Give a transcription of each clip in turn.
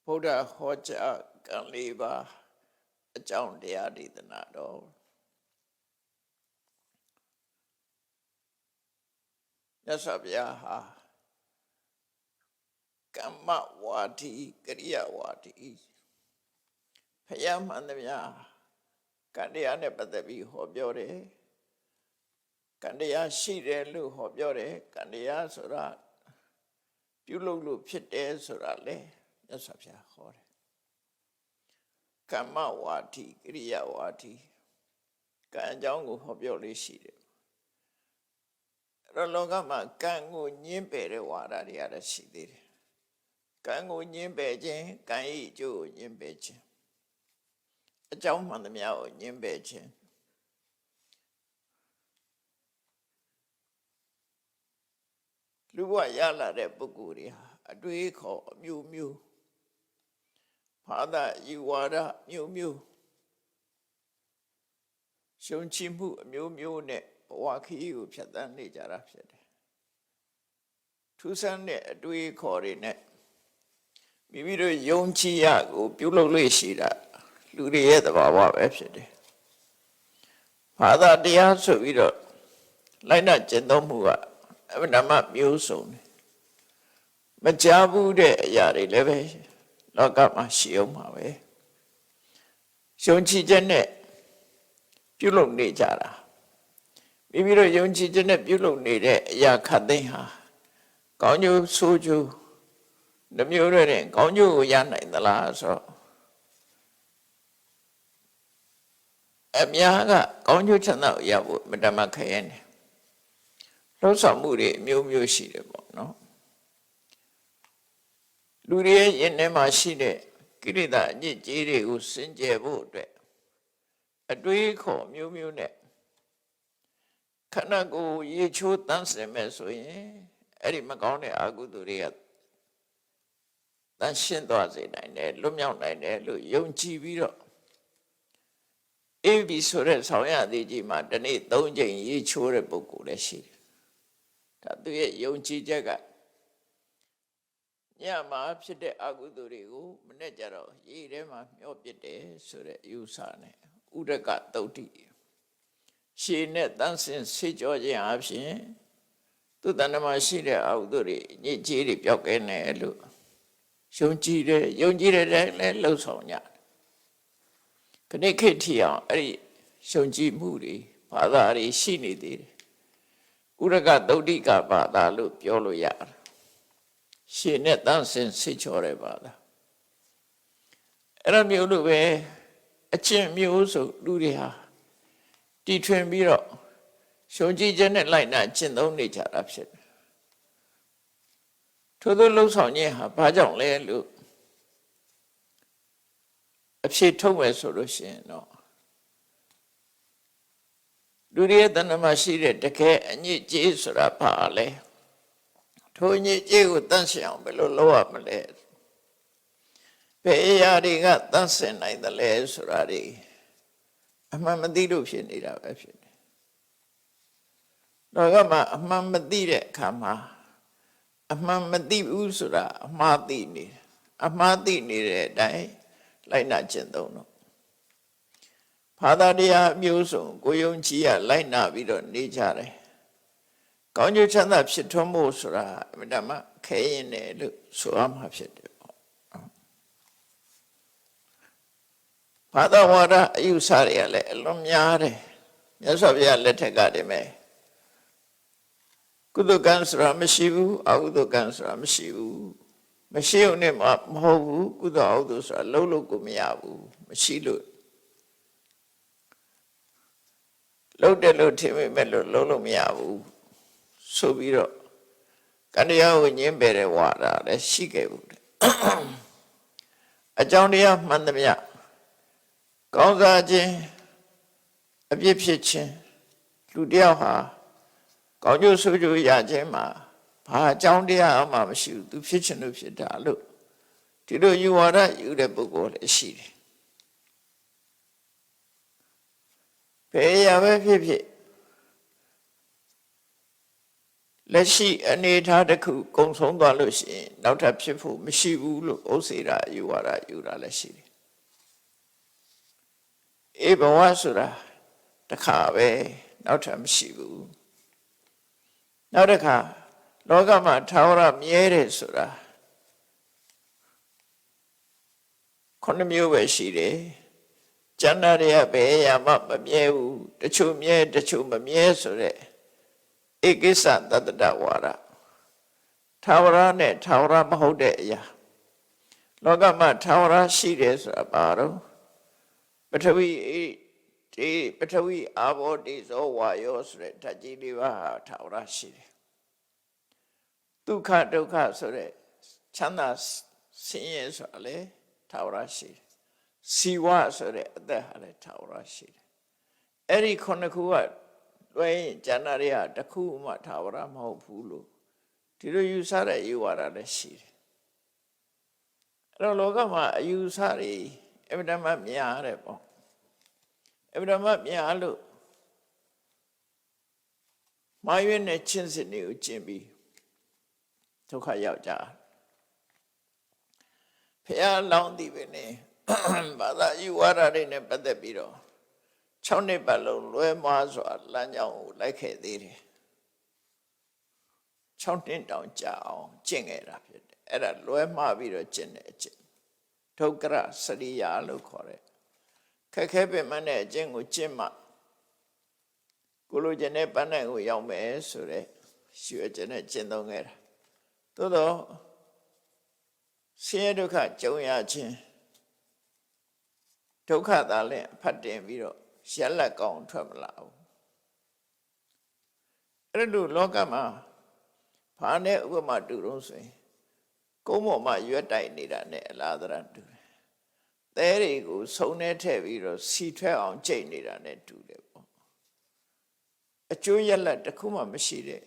ဗုဒ္ဓဟောကြားကံ၄ပါးအကြောင်းတရားဒေသနာတော်မြတ်စွာဘုရားဟာကမ္မဝါဒီကရိယာဝါဒီဘုရားမှန်သမျှကံတရားနဲ့ပတ်သက်ပြီးဟောပြောတယ်ကံတရားရှိတယ်လို့ဟောပြောတယ်ကံတရားဆိုတာပြုလုပ်လို့ဖြစ်တယ်ဆိုတာလေမြတ်စွာဘုရားဟောတယ်ကမ္မဝါဒီကရိယာဝါဒီကံအကြောင်းကိုဟောပြောလေးရှိတယ်အဲ့တော့လောကမှာကံကိုညှင်းပယ်တဲ့ဝါဒတွေရတာရှိသေးတယ်ကံကိုညှင်းပယ်ခြင်းကံ၏အကျိုးကိုညှင်းပယ်ခြင်းအကြောင်းမှန်သမျှကိုညှင်းပယ်ခြင်းလူဘဝရလာတဲ့ပုဂ္ဂိုလ်တွေဟာအတွေးခေါ်အမျိုးမျိုးဘာသာယူဝါဒမျိုးမျိုးရှုံချမှုအမျိုးမျိုးနဲ့ဘဝခရီးကိုဖြတ်သန်းနေကြတာဖြစ်တယ်ထူးဆန်းတဲ့အတွေးခေါ်တွေနဲ့မိမိတို့ယုံကြည်ရကိုပြုလုပ်လို့ရှိတာလူတွေရဲ့သဘာဝပဲဖြစ်တယ်ဘာသာတရားဆိုပြီးတော့လိုက်နာကျင့်သုံးမှုကအမှန်တမ်းမျိုးစုံတယ်မကြားဘူးတဲ့အရာတွေလည်းပဲလောကမှာရှိအောင်ပါပဲယုံကြည်ချက်နဲ့ပြုလုပ်နေကြတာမိမိတို့ယုံကြည်ချက်နဲ့ပြုလုပ်နေတဲ့အရာခတ်သိမ်းဟာကောင်းကျိုးဆိုးကျိုးနှမျိုးတွေနဲ့ကောင်းကျိုးကိုရနိုင်သလားဆိုတော့အများကကောင်းကျိုးချမ်းသာကိုရဖို့မတမခရဲနေလှုပ်ဆောင်မှုတွေအမျိုးမျိုးရှိတယ်ပေါ့နော်လူတွေရဲ့ယင်ထဲမှာရှိတဲ့ကိလေသာအညစ်အကြေးတွေကိုစင်ကြယ်ဖို့အတွက်အတွေးခေါ်မျိုးမျိုးနဲ့ခန္ဓာကိုယ်ရေချိုးတန်းစင်မဲ့ဆိုရင်အဲ့ဒီမကောင်းတဲ့အကုသိုလ်တွေကတန်းရှင်းသွားစေနိုင်တယ်လွတ်မြောက်နိုင်တယ်လို့ယုံကြည်ပြီးတော့အေးပြီဆိုတဲ့ဆောင်ရသည်ကြီးမှာဒီနေ့၃ချိန်ရေချိုးတဲ့ပုဂ္ဂိုလ်လည်းရှိတယ်ဒါသူရဲ့ယုံကြည်ချက်ကညမှာဖြစ်တဲ့အကုသိုလ်တွေကိုမနေ့ကျတော့ရေထဲမှာမျောပစ်တယ်ဆိုတဲ့အယူဆနဲ့ဥဒကသုတ်တိရှည်နဲ့တန်းစင်ဆေးကြောခြင်းအပြင်သူတဏ္ဍမှာရှိတဲ့အကုသိုလ်တွေညစ်ကြေးတွေပျောက်ကဲနေလို့ယုံကြည်တဲ့လည်းလှုပ်ဆောင်ကြခဏခေတ်ထီအောင်အဲ့ဒီယုံကြည်မှုတွေဘာသာတွေရှိနေသေးတယ်ဥဒကသုတ်တိကဘာသာလို့ပြောလို့ရတယ်ရှည်နဲ့တန်းစင်ဆေးကြောတဲ့ဘာသာအဲ့လိုမျိုးလို့ပဲအချင်းမျိုးဆိုလူတွေဟာတီထွင်ပြီးတော့ရှုံကြည်ခြင်းနဲ့လိုက်နာကျင့်သုံးနေကြတာဖြစ်တယ်ထို့သောလှုပ်ဆောင်ခြင်းဟာဘာကြောင့်လဲလို့အဖြေထုတ်မယ်ဆိုလို့ရှိရင်တော့လူတွေရဲ့တဏ္ဍမှာရှိတဲ့တကယ်အညစ်အကြေးဆိုတာဘာလဲထိုအညစ်အကြေးကိုတန့်ရှင်းအောင်ဘယ်လိုလုပ်ရမလဲဘယ်အရာတွေကတန့်ရှင်းနိုင်တယ်လဲဆိုတာတွေအမှန်မသိလို့ဖြစ်နေတာပဲဖြစ်တယ်တော့ကမှအမှန်မသိတဲ့အခါမှာအမှန်မသိဘူးဆိုတာအမှားသိနေအမှားသိနေတဲ့အတိုင်းလိုက်နာကျင့်သုံးတော့ဘာသာတရားမျိုးစုံကိုယုံကြည်ရလိုက်နာပြီးတော့နေကြတယ်ကောင်းကျိုးချမ်းသာဖြစ်ထွန်းဖို့ဆိုတာအမှန်တမ်းခဲရင်တယ်လို့ဆိုရမှာဖြစ်တယ်ပေါ့ဘာသာဝါဒအယူဆတွေကလည်းအလွန်များတယ်မြတ်စွာဘုရားလက်ထက်ကတည်းမဲ့ကုသကံဆိုတာမရှိဘူးအကုသကံဆိုတာမရှိဘူးမရှိုံနဲ့မဟုတ်ဘူးကုသအကုသဆိုတာလုံးလို့ကိုမရဘူးမရှိလို့လုံးတယ်လို့ထင်မိမဲ့လို့လုံးလို့မရဘူးဆိုပြီးတော့ကံတရားကိုညှင်းပယ်တဲ့ဝါဒလည်းရှိခဲ့ဘူးအကြောင်းတရားမှန်သမျှကောင်းစားခြင်းအပြစ်ဖြစ်ခြင်းလူတယောက်ဟာကောင်းကျိုးဆိုးကျိုးရခြင်းမှာဘာအကြောင်းတရားမှမရှိဘူးသူဖြစ်ခြင်းလို့ဖြစ်တာလို့ဒီလိုယူဝါဒယူတဲ့ပုဂ္ဂိုလ်လည်းရှိတယ်ဘယ်ရပဲဖြစ်ဖြစ် လက်ရှိအနေထားတစ်ခုကုံဆုံးသွားလို့ရှိရင်နောက်ထပ်ဖြစ်ဖို့မရှိဘူးလို့ဥစ္စေတာယူဝါဒယူတာလည်းရှိတယ်အေးဘဝဆိုတာတစ်ခါပဲနောက်ထပ်မရှိဘူးနောက်တစ်ခါလောကမှာထာဝရမြဲတယ်ဆိုတာခုနှစ်မျိုးပဲရှိတယ်ကျန်တာတွေကဘယ်ရမှမမြဲဘူးတချို့မြဲတချို့မမြဲဆိုတဲ့ဧကိစ္စတတ္တဝါဒထာဝရနဲ့ထာဝရမဟုတ်တဲ့အရာလောကမှာထာဝရရှိတယ်ဆိုတာဘာတော့ပထဝီဒီပထဝီအာဘောတိဇောဝါယောဆိုတဲ့ဓာတ်ကြီးလေးပါးထာဝရရှိတယ်ဒုက္ခဒုက္ခဆိုတဲ့ချမ်းသာဆင်းရဲဆိုတာလေထာဝရရှိတယ်စီဝဆိုတဲ့အသက်ဟာလည်းထာဝရရှိတယ်အဲ့ဒီခုနှစ်ခုကတွဲရင်ကျန်တာတွေကတစ်ခုမှထာဝရမဟုတ်ဘူးလို့ဒီလိုယူဆတဲ့ယူဝါဒလည်းရှိတယ်အဲ့တော့လောကမှာအယူဆတွေအမြဲတမ်းများတယ်ပေါ့အမြဲတမ်းများလို့မာရွေးနဲ့ချင်းစစ်တွေကိုကျင့်ပြီးဒုက္ခရောက်ကြဖះလောင်းသည်ပဲနဲ့ဘာသာယူဝါဒတွေနဲ့ပတ်သက်ပြီးတော့6နှစ်ပတ်လုံးလွဲမှားစွာလမ်းကြောင်းကိုလိုက်ခဲ့သေးတယ်6နှစ်တောင်ကြာအောင်ကျင့်ခဲ့တာဖြစ်တယ်အဲ့ဒါလွဲမှားပြီးတော့ကျင့်တဲ့အကျင့်ဒုက္ခရစရိယာလို့ခေါ်တယ်ခက်ခဲပင်မနဲ့အကျင့်ကိုကျင့်မှကိုလိုချင်တဲ့ပန်းနိုင်ကိုရောက်မယ်ဆိုတဲ့ရွှေကျင့်နဲ့ကျင့်သုံးခဲ့တာသို့တော့ဆင်းရဲဒုက္ခကြုံရခြင်းဒုက္ခသာလည်းဖတ်တင်ပြီးတော့ရက်လက်ကောင်းထွက်မလာဘူးအဲ့လိုလောကမှာဘာနဲ့ဥပမာတူတော့ဆိုရင်ကုန်းပေါ်မှာရွက်တိုက်နေတာနဲ့အလားတရတူတယ်သဲတွေကိုစုံထဲထည့်ပြီးတော့စီထွက်အောင်ကြိတ်နေတာနဲ့တူတယ်ပေါ့အကျိုးရက်လက်တစ်ခုမှမရှိတဲ့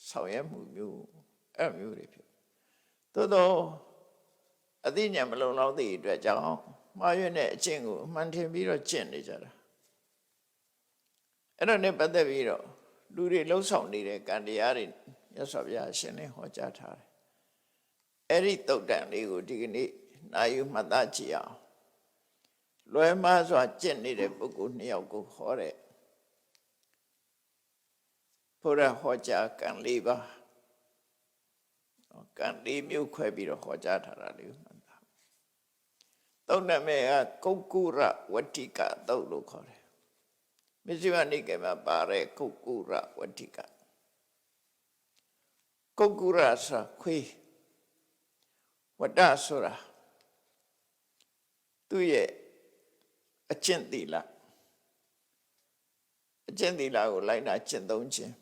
ဆောင်ရွက်မှုမျိုးအဲ့မျိုးတွေဖြစ်သို့တော့အသိဉာဏ်မလုံလောက်သည့်အတွက်ကြောင့်မှားရွံ့တဲ့အကျင့်ကိုအမှန်ထင်ပြီးတော့ကျင့်နေကြတာအဲ့ဒါနဲ့ပတ်သက်ပြီးတော့လူတွေလှုပ်ဆောင်နေတဲ့ကံတရားတွေမြတ်စွာဘုရားရှင်လည်းဟောကြားထားတယ်အဲ့ဒီတုတ်တန်လေးကိုဒီကနေ့နာယူမှတ်သားကြည့်အောင်လွယ်မှားစွာကျင့်နေတဲ့ပုဂ္ဂိုလ်2ယောက်ကိုဟောတဲ့ဘုရားဟောကြားကံ၄ပါးကံ၄မျိုးခွဲပြီးတော့ဟောကြားထားတာလေးကိုမှတ်သားတုတ်နာမည်ကကုက္ကုရဝတ္တိကတုတ်လို့ခေါ်တယ်မဇ္ဈိမနိကေမှာပါတဲ့ကုက္ကုရဝတ္တိကကုက္ကုရဆိုခွေးဝတ္တဆိုတာသူ့ရဲ့အကျင့်သီလကိုလိုက်နာကျင့်သုံးခြင်း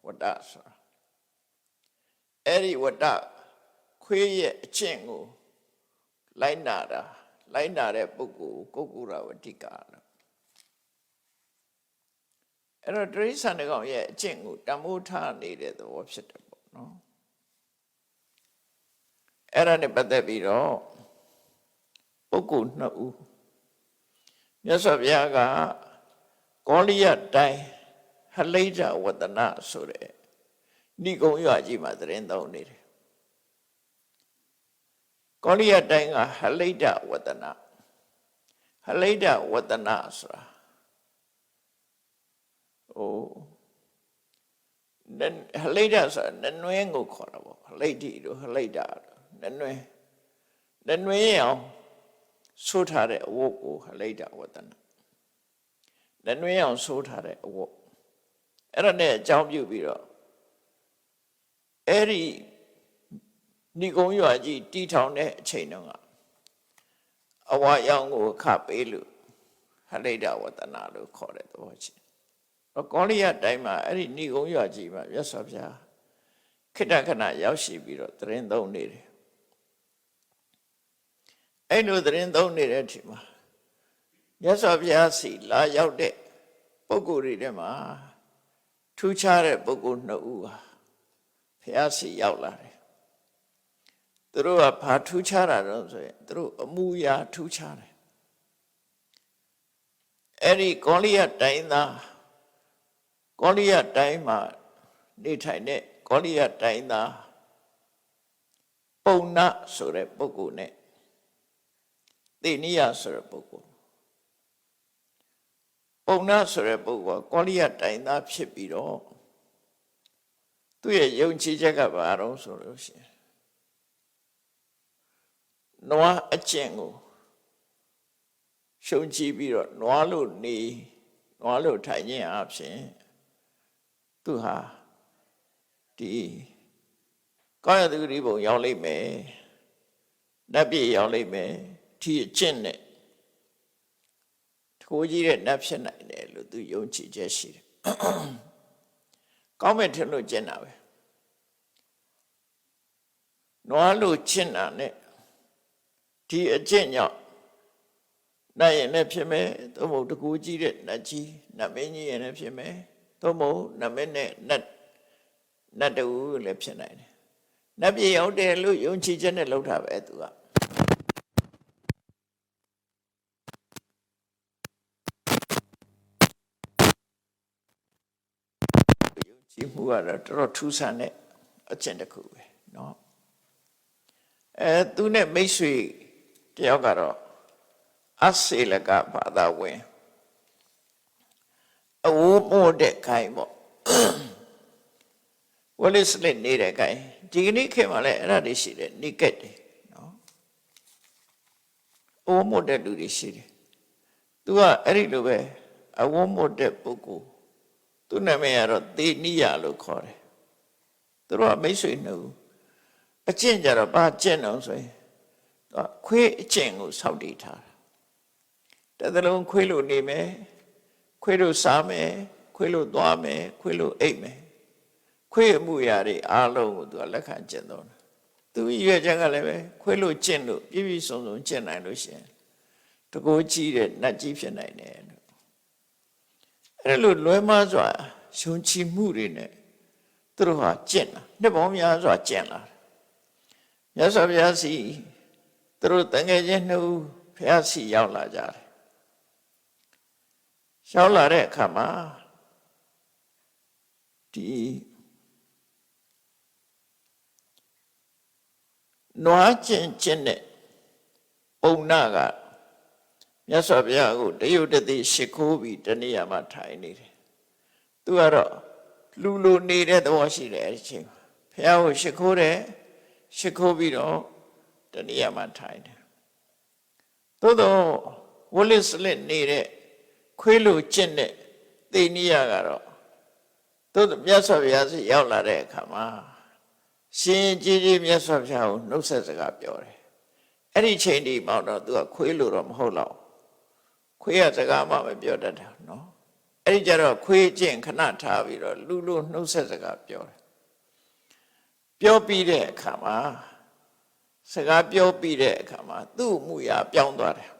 ဝတ္တဆိုတာအဲ့ဒီဝတ္တခွေးရဲ့အကျင့်ကိုလိုက်နာတဲ့ပုဂ္ဂိုလ်ကုက္ကုရဝတ္တိကလို့အဲ့တော့တိရစ္ဆာန်တွေကောင်ရဲ့အကျင့်ကိုတမိုးထားနေတဲ့သဘောဖြစ်တယ်ပေါ့နော်အဲ့ဒါနဲ့ပတ်သက်ပြီးတော့ပုဂ္ဂိုလ်2ဦးမြတ်စွာဘုရားကကောလိယတိုင်းဟလိဒဝတ္တနဆိုတဲ့ဏိကုံရွာကြီးမှာသတင်းသုံးနေတယ်ကောလိယတိုင်းကဟလိဒဝတ္တနဆိုတာဟလိဒဆိုတာနွင်းကိုခေါ်တာပေါ့ဟလိတိတို့ဟလိဒနွင်းအောင်ဆိုးထားတဲ့အဝတ်ကိုဟလိဒဝတ္တနနွင်းအောင်ဆိုးထားတဲ့အဝတ်အဲ့ဒါနဲ့အကြောင်းပြုပြီးတော့အဲ့ဒီဏိကုံရွာကြီးတီထောင်တဲ့အချိန်တုန်းကအဝါရောင်ကိုခပေးလို့ဟလိဒဝတ္တနလို့ခေါ်တဲ့သဘောရှိကောလိယတိုင်းမှာအဲ့ဒီဏိကုံရွာကြီးမှာမြတ်စွာဘုရားခိတ္တခဏရောက်ရှိပြီးတော့သတင်းသုံးနေတယ်အဲ့လိုသတင်းသုံးနေတဲ့အချိန်မှာမြတ်စွာဘုရားစီလာရောက်တဲ့ပုဂ္ဂိုလ်တွေထဲမှာထူးခြားတဲ့ပုဂ္ဂိုလ်2ဦးဟာဘုရားစီရောက်လာတယ်သူတို့ကဘာထူးခြားတာတော့ဆိုရင်သူတို့အမူအရာထူးခြားတယ်အဲ့ဒီကောလိယတိုင်းမှာနေထိုင်တဲ့ ကောလိယတိုင်းသားပုံနာဆိုတဲ့ပုဂ္ဂိုလ်နဲ့သေနိယဆိုတဲ့ပုဂ္ဂိုလ်ပုံနာဆိုတဲ့ပုဂ္ဂိုလ်ကကောလိယတိုင်းသားဖြစ်ပြီးတော့သူ့ရဲ့ယုံကြည်ချက်ကဘာတော့ဆိုလို့ရှိရင်နွားအကျင့်ကိုရှုံကြည့်ပြီးတော့နွားလို့နေနွားလို့ထိုင်ခြင်းအပြင်သူဟာဒီကောင်းရသူဒီဘုံရောက်လိမ့်မယ်နတ်ပြည်ရောက်လိမ့်မယ်ဒီအကျင့်နဲ့ထိုးကြီးတဲ့နတ်ဖြစ်နိုင်တယ်လို့သူယုံကြည်ချက်ရှိတယ်ကောင်းမဲ့ထင်လို့ကျင့်တာပဲနွားလို့ကျင့်တာနဲ့ဒီအကျင့်ကြောင့်နတ်ရင်လည်းဖြစ်မယ်သို့မဟုတ်တကူကြီးတဲ့နတ်ကြီးနတ်မင်းကြီးရင်လည်းဖြစ်မယ်သို့မဟုတ်နတ်မင်းနဲ့နတ်တူလည်းဖြစ်နိုင်တယ်နတ်ပြည်ရောက်တယ်လို့ယုံကြည်ချက်နဲ့လုပ်တာပဲသူကယုံကြည်မှုကတော့တော်တော်ထူးဆန်းတဲ့အကျင့်တစ်ခုပဲเนาะသူနဲ့မိတ်ဆွေတယောက်ကတော့အစေလကဘာသာဝင်အဝမို့တဲ့ခိုင်ပေါ့ဝလိစလစ်နေတဲ့ခိုင်ဒီကနေ့ခေတ်မှာလည်းအဲ့ဒါတွေရှိတယ်နိကက်တွေနော်အဝမို့တဲ့လူတွေရှိတယ်သူကအဲ့ဒီလိုပဲအဝမို့တဲ့ပုဂ္ဂိုလ်သူ့နာမည်ကတော့သေနိယလို့ခေါ်တယ်သူတို့ကမိတ်ဆွေနှစ်ဦးအကျင့်ကြတော့ဘာကျင့်တော့ဆိုရင်သူကခွေးအကျင့်ကိုစောင့်တည်ထားတာတသလုံးခွေးလို့နေမယ်ခွေးလို့စားမယ်ခွေးလို့သွားမယ်ခွေးလို့အိပ်မယ်ခွေးအမှုရာတွေအားလုံးကိုသူကလက်ခံကျင့်တော့တယ်သူရွယ်ချက်ကလည်းပဲခွေးလို့ကျင့်လို့ပြည့်ပြည့်စုံစုံကျင့်နိုင်လို့ရှိရင်တကိုးကြီးတဲ့နတ်ကြီးဖြစ်နိုင်တယ်လို့အဲ့လိုလွဲမှားစွာယုံကြည်မှုတွေနဲ့သူတို့ဟာကျင့်တာနှစ်ပေါင်းများစွာကျင့်လာတယ်မြတ်စွာဘုရားစီသူတို့တန်ငယ်ချင်းနှစ်ဦးဘုရားစီရောက်လာကြတယ်ရောက်လာတဲ့အခါမှာဒီနွားကျင့်တဲ့ပုံနာကမြတ်စွာဘုရားကိုတရုတ်တသိရှိခိုးပြီးတနေရာမှာထိုင်နေတယ်သူကတော့လူလိုနေတဲ့သဘောရှိတယ်အဲ့ဒီချိန်ဘုရားကိုရှိခိုးတယ်ရှိခိုးပြီးတော့တနေရာမှာထိုင်တယ်သို့တော့ဝလိစလစ်နေတဲ့ခွေးလိုကျင့်တဲ့သေနိယကတော့သို့မြတ်စွာဘုရားစီရောက်လာတဲ့အခါမှာရှင်ကြီးကြီးမြတ်စွာဘုရားကိုနှုတ်ဆက်စကားပြောတယ်အဲ့ဒီချိန်ဒီမှတော့သူကခွေးလိုတော့မဟုတ်တော့ခွေးကစကားမှမပြောတတ်တာနော်အဲ့ဒီကျတော့ခွေးကျင့်ခဏထားပြီးတော့လူလိုနှုတ်ဆက်စကားပြောတယ်ပြောပြီးတဲ့အခါမှာစကားပြောပြီးတဲ့အခါမှာသူ့အမှုရာပြောင်းသွားတယ်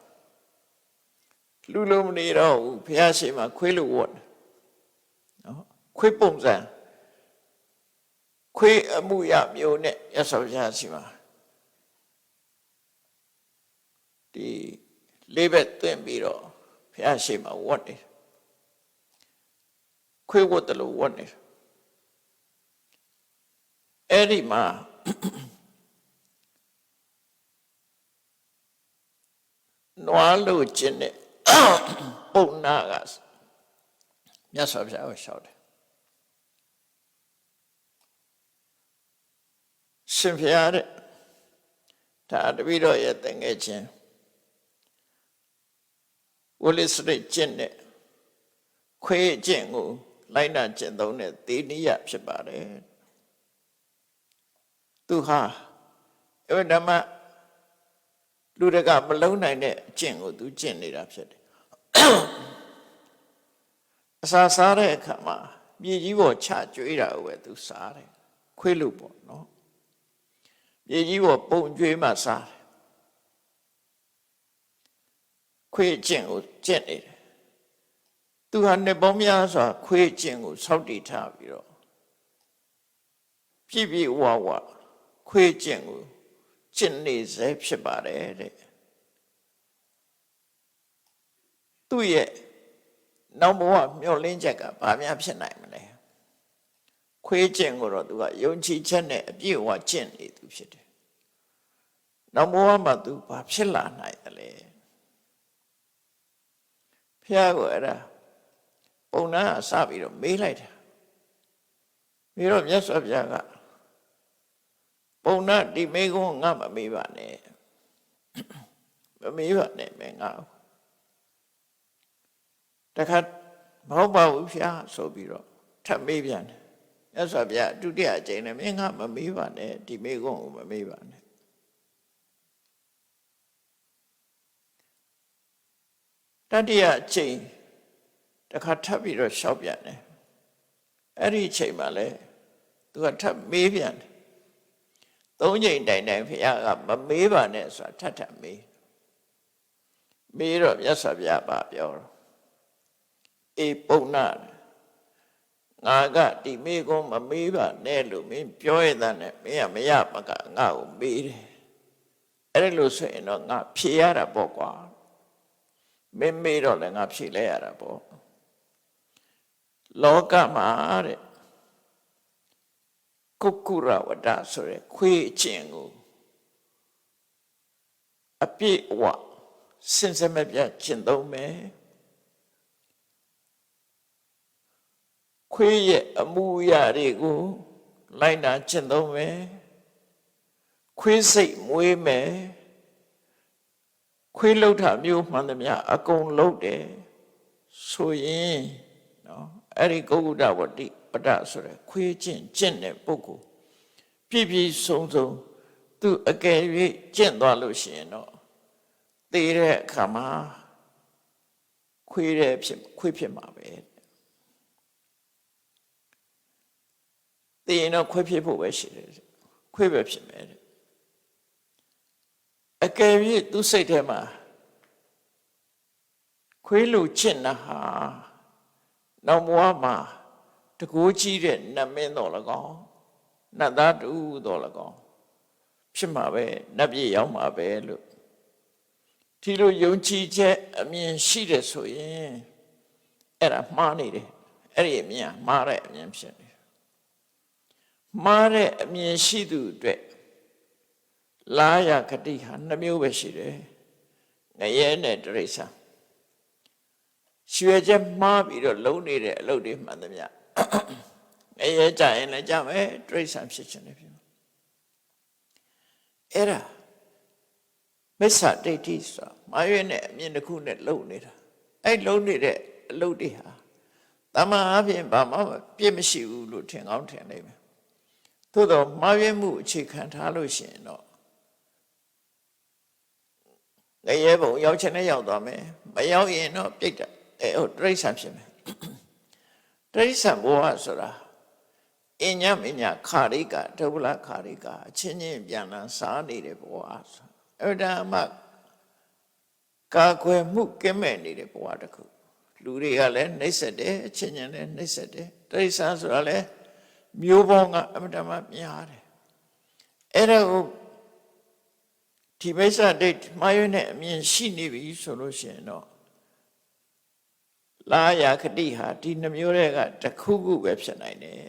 လူလိုမနေတော့ဘူးဘုရားရှိခိုးခွေးလိုဝတ်နော်ခွေးပုံစံခွေးအမှုရမျိုးနဲ့ရသော်ဘုရားရှိခိုးဒီလေးဘက်သွင်းပြီးတော့ဘုရားရှိခိုးဝတ်တယ်ခွေးဝတ်တယ်လို့ဝတ်တယ်အဲ့ဒီမှာနွားလို့ကျင့်တဲ့ပုံနာကမြတ်စွာဘုရားကိုလျှောက်တယ်ရှင်ဘုရားတဲ့ဒါတပည့်တော်ရဲ့တန်ငယ်ချင်းဝလိစရိတ်ကျင့်တဲ့ခွေးကျင့်ကိုလိုက်နာကျင့်သုံးတဲ့သေနိယဖြစ်ပါတယ်သူဟာအဲ့ဒါမှလူတကမလုံးနိုင်တဲ့အကျင့်ကိုသူကျင့်နေတာဖြစ်တယ်အစာစားတဲ့အခါမှာမြေကြီးပေါ်ချကျွေးတာကိုပဲသူစားတယ်ခွေးလို့ပေါ့နော်မြေကြီးပေါ်ပုံကျွေးမှစားတယ်ခွေးကျင့်ကိုကျင့်နေတယ်သူဟာနှစ်ပေါင်းများစွာခွေးကျင့်ကိုစောင့်တည်ထားပြီးတော့ပြည့်ပြည့်ဝဝခွေးကျင့်ကိုကျင့်နေစေဖြစ်ပါတယ်တဲ့သူ့ရဲ့နောက်ဘဝမျောလင်းချက်ကဘာများဖြစ်နိုင်မလဲ ခွေးကျင့်ကိုတော့သူကယုံကြည်ချက်နဲ့အပြည့်အဝကျင့်နေသူဖြစ်တယ်နောက်ဘဝမှာသူဘာဖြစ်လာနိုင်တယ်လဲဖျားကိုအဲ့ဒါပုံနာအစပြီးတော့မေးလိုက်တာပြီးတော့မြတ်စွာဘုရားကပုံနာဒီမေးခွန်းငါမမေးပါနဲ့မမေးပါနဲ့မင်းငါတခါမဟုတ်ပါဘူးဖျားဆိုပြီးတော့ထပ်မေးပြန်တယ်မြတ်စွာဘုရားဒုတိယအကြိမ်နဲ့မင်းငါမမေးပါနဲ့ဒီမေးခွန်းကိုမမေးပါနဲ့တတိယအကြိမ်တခါထပ်ပြီးတော့လျှောက်ပြန်တယ်အဲ့ဒီအချိန်မှာလဲသူကထပ်မေးပြန်တယ်သုံးချိန်တိုင်တိုင်ဘုရားကမမေးပါနဲ့ဆိုတာထပ်မေးတော့မြတ်စွာဘုရားပါပြောတော့အေးပုံနာငါကဒီမေးခွန်းမမေးပါနဲ့လို့မင်းပြောရတဲ့နဲ့မင်းကမရမကငါ့ကိုမေးတယ်အဲ့လိုဆိုရင်တော့ငါဖြေရတာပေါ့ကွာမင်းမေးတော့လည်းငါဖြေလဲရတာပေါ့လောကမှာတဲ့ကုက္ကုရဝတ္တဆိုရယ်ခွေးအကျင့်ကိုအပြည့်အဝစင်စမပြတ်ကျင့်သုံးမယ်ခွေးရဲ့အမှုအရာတွေကိုလိုက်နာကျင့်သုံးမယ်ခွေးစိတ်မွေးမယ်ခွေးလှုပ်တာမျိုးမှန်သမျှအကုန်လှုပ်တယ်ဆိုရင်နော်အဲ့ဒီကုက္ကုတဝတ္တိပတ္တဆိုရယ်ခွေးကျင့်တဲ့ပုဂ္ဂိုလ်ပြည့်ပြည့်စုံစုံသူအကယ်၍ကျင့်သွားလို့ရှိရင်တော့သေတဲ့အခါမှာခွေးဖြစ်မှာပဲသေရင်တော့ခွေးဖြစ်ဖို့ပဲရှိတယ်ခွေးပဲဖြစ်မယ်အကယ်၍သူစိတ်ထဲမှာခွေးလူကျင့်တာဟာနောက်ဘဝမှာတကူကြီးတဲ့နတ်မင်းတော်၎င်းနတ်သားတူတော်၎င်းဖြစ်မှာပဲနတ်ပြည်ရောက်မှာပဲလို့ဒီလိုယုံကြည်ချက်အမြင်ရှိတယ်ဆိုရင်အဲ့ဒါမှားနေတယ်အဲ့ဒီအမြင်မှားတဲ့အမြင်ဖြစ်နေမှားတဲ့အမြင်ရှိသူအတွက်လာယကတိဟာနှမျိုးပဲရှိတယ်ငရဲနဲ့တိရစ္ဆာန်ရွှေချက်မှားပြီးတော့လုံးနေတဲ့အလုပ်တွေမှန်သမျှငရဲကြရင်လည်းကြမယ်တိရစ္ဆာန်ဖြစ်ခြင်းလည်းဖြစ်မယ်အဲ့ဒါမစ္ဆဒိဋ္ဌိဆိုတာမာရွေးနဲ့အမြင်တစ်ခုနဲ့လုံနေတာအဲ့လုံနေတဲ့အလုပ်တွေဟာတမန်အပြင်ဘာမှပြည့်မရှိဘူးလို့ထင်ကောင်းထင်နေမယ်သို့တော့မာရွေးမှုအခြေခံထားလို့ရှိရင်တော့ငရဲဘုံရောက်ချင်နဲ့ရောက်သွားမယ်မရောက်ရင်တော့ပြိတ္တဟုတ်တိရစ္ဆာန်ဖြစ်မယ်တိရစ္ဆာန်ဘဝဆိုတာအညမညခါရိကဒုဗ္ဗလခါရိကအချင်းချင်းပြန်လန်းစားနေတဲ့ဘဝဆိုအဲ့ဒါမှကာကွယ်မှုကင်းမဲ့နေတဲ့ဘဝတစ်ခုလူတွေကလည်းနှိမ့်ဆက်တယ်အချင်းချင်းလည်းနှိမ့်ဆက်တယ်တိရစ္ဆာန်ဆိုတာလည်းမျိုးပေါင်းကအမှန်တမ်းများတယ်အဲ့ဒါကိုဒီမိစ္ဆာဒိဋ္ဌိမှားရွေးတဲ့အမြင်ရှိနေပြီဆိုလို့ရှိရင်တော့လာယကတိဟာဒီနှမျိုးတွေကတစ်ခုခုပဲဖြစ်နိုင်တယ်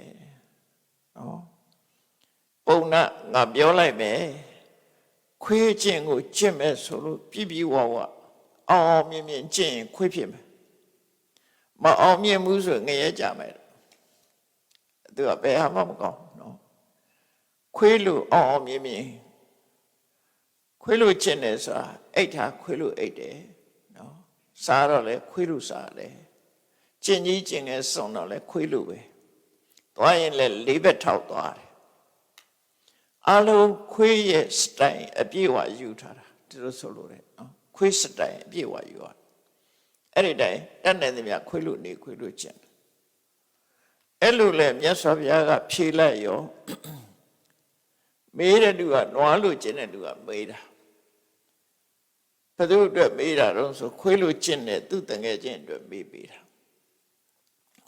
နော်ပုံနာငါပြောလိုက်မယ်ခွေးကျင့်ကိုကျင့်မဲ့ဆိုလို့ပြပြဝဝအောင်မြင်မြင်ကျင့်ရင်ခွေးဖြစ်မယ်မအောင်မြင်ဘူးဆိုငရဲကြမယ်သူကဘယ်ဟာမှမကောင်းနော်ခွေးလို့အောင်မြင်မြင်ခွေးလို့ကျင့်တယ်ဆိုတာအိတ်ထားခွေးလို့အိတ်တယ်နော်စားတော့လေခွေးလို့စားတယ်ကျင့်ကြီးကျင့်ငယ်စုံတော့လေခွေးလို့ပဲသွားရင်လေလေးဘက်ထောက်သွားတယ်အလုံးခွေးရဲ့စတိုင်အပြည့်ဝယူထားတာဒီလိုဆိုလို့ရတယ်နော်ခွေးစတိုင်အပြည့်ဝယူရအဲ့ဒီတိုင်တတ်နိုင်သမျှခွေးလို့နေခွေးလို့ကျင့်အဲ့လိုလေမြတ်စွာဘုရားကဖြေလိုက်ရောမေးတဲ့သူကနွားလို့ကျင့်တဲ့သူကမေးတာဘယ်သူအတွက်မေးတာတော့ဆိုခွေးလို့ကျင့်တဲ့သူတငယ်ချင်းအတွက်မေးပေးတာ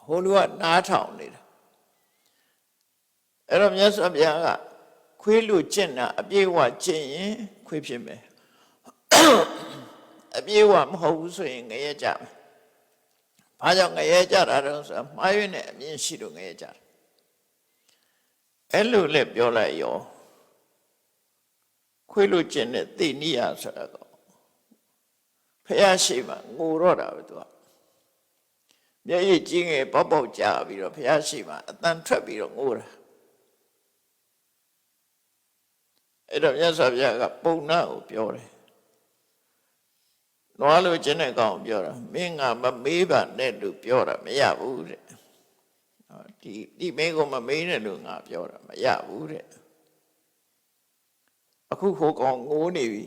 ဟိုလူကနားထောင်နေတာအဲ့တော့မြတ်စွာဘုရားကခွေးလို့ကျင့်တာအပြည့်အဝကျင့်ရင်ခွေးဖြစ်မယ်အပြည့်အဝမဟုတ်ဘူးဆိုရင်ငရဲကြမယ်ဘာကြောင့်ငရဲကြတာတော့ဆိုမှားရွေးနဲ့အမြင်ရှိလို့ငရဲကြတာ အဲ့လိုလည်းပြောလိုက်ရောခွေးလို့ကျင့်တဲ့သေနိယဆိုတာကဖះရှိမှငိုတော့တာပဲသူကမျက်ရည်ကြီးငယ်ပေါက်ပေါက်ကြာပြီးတော့ဖះရှိမှအတန်ထွက်ပြီးတော့ငိုတာအဲ့တော့မြတ်စွာဘုရားကပုံနာကိုပြောတယ်နွားလို့ကျင့်တဲ့ကောင်ပြောတာမင်းငါမမေးပါနဲ့လို့ပြောတာမရဘူးတဲ့ဒီမင်းကိုမမေးနဲ့လို့ငါပြောတာမရဘူးတဲ့အခုဟိုကောင်ငိုးနေပြီ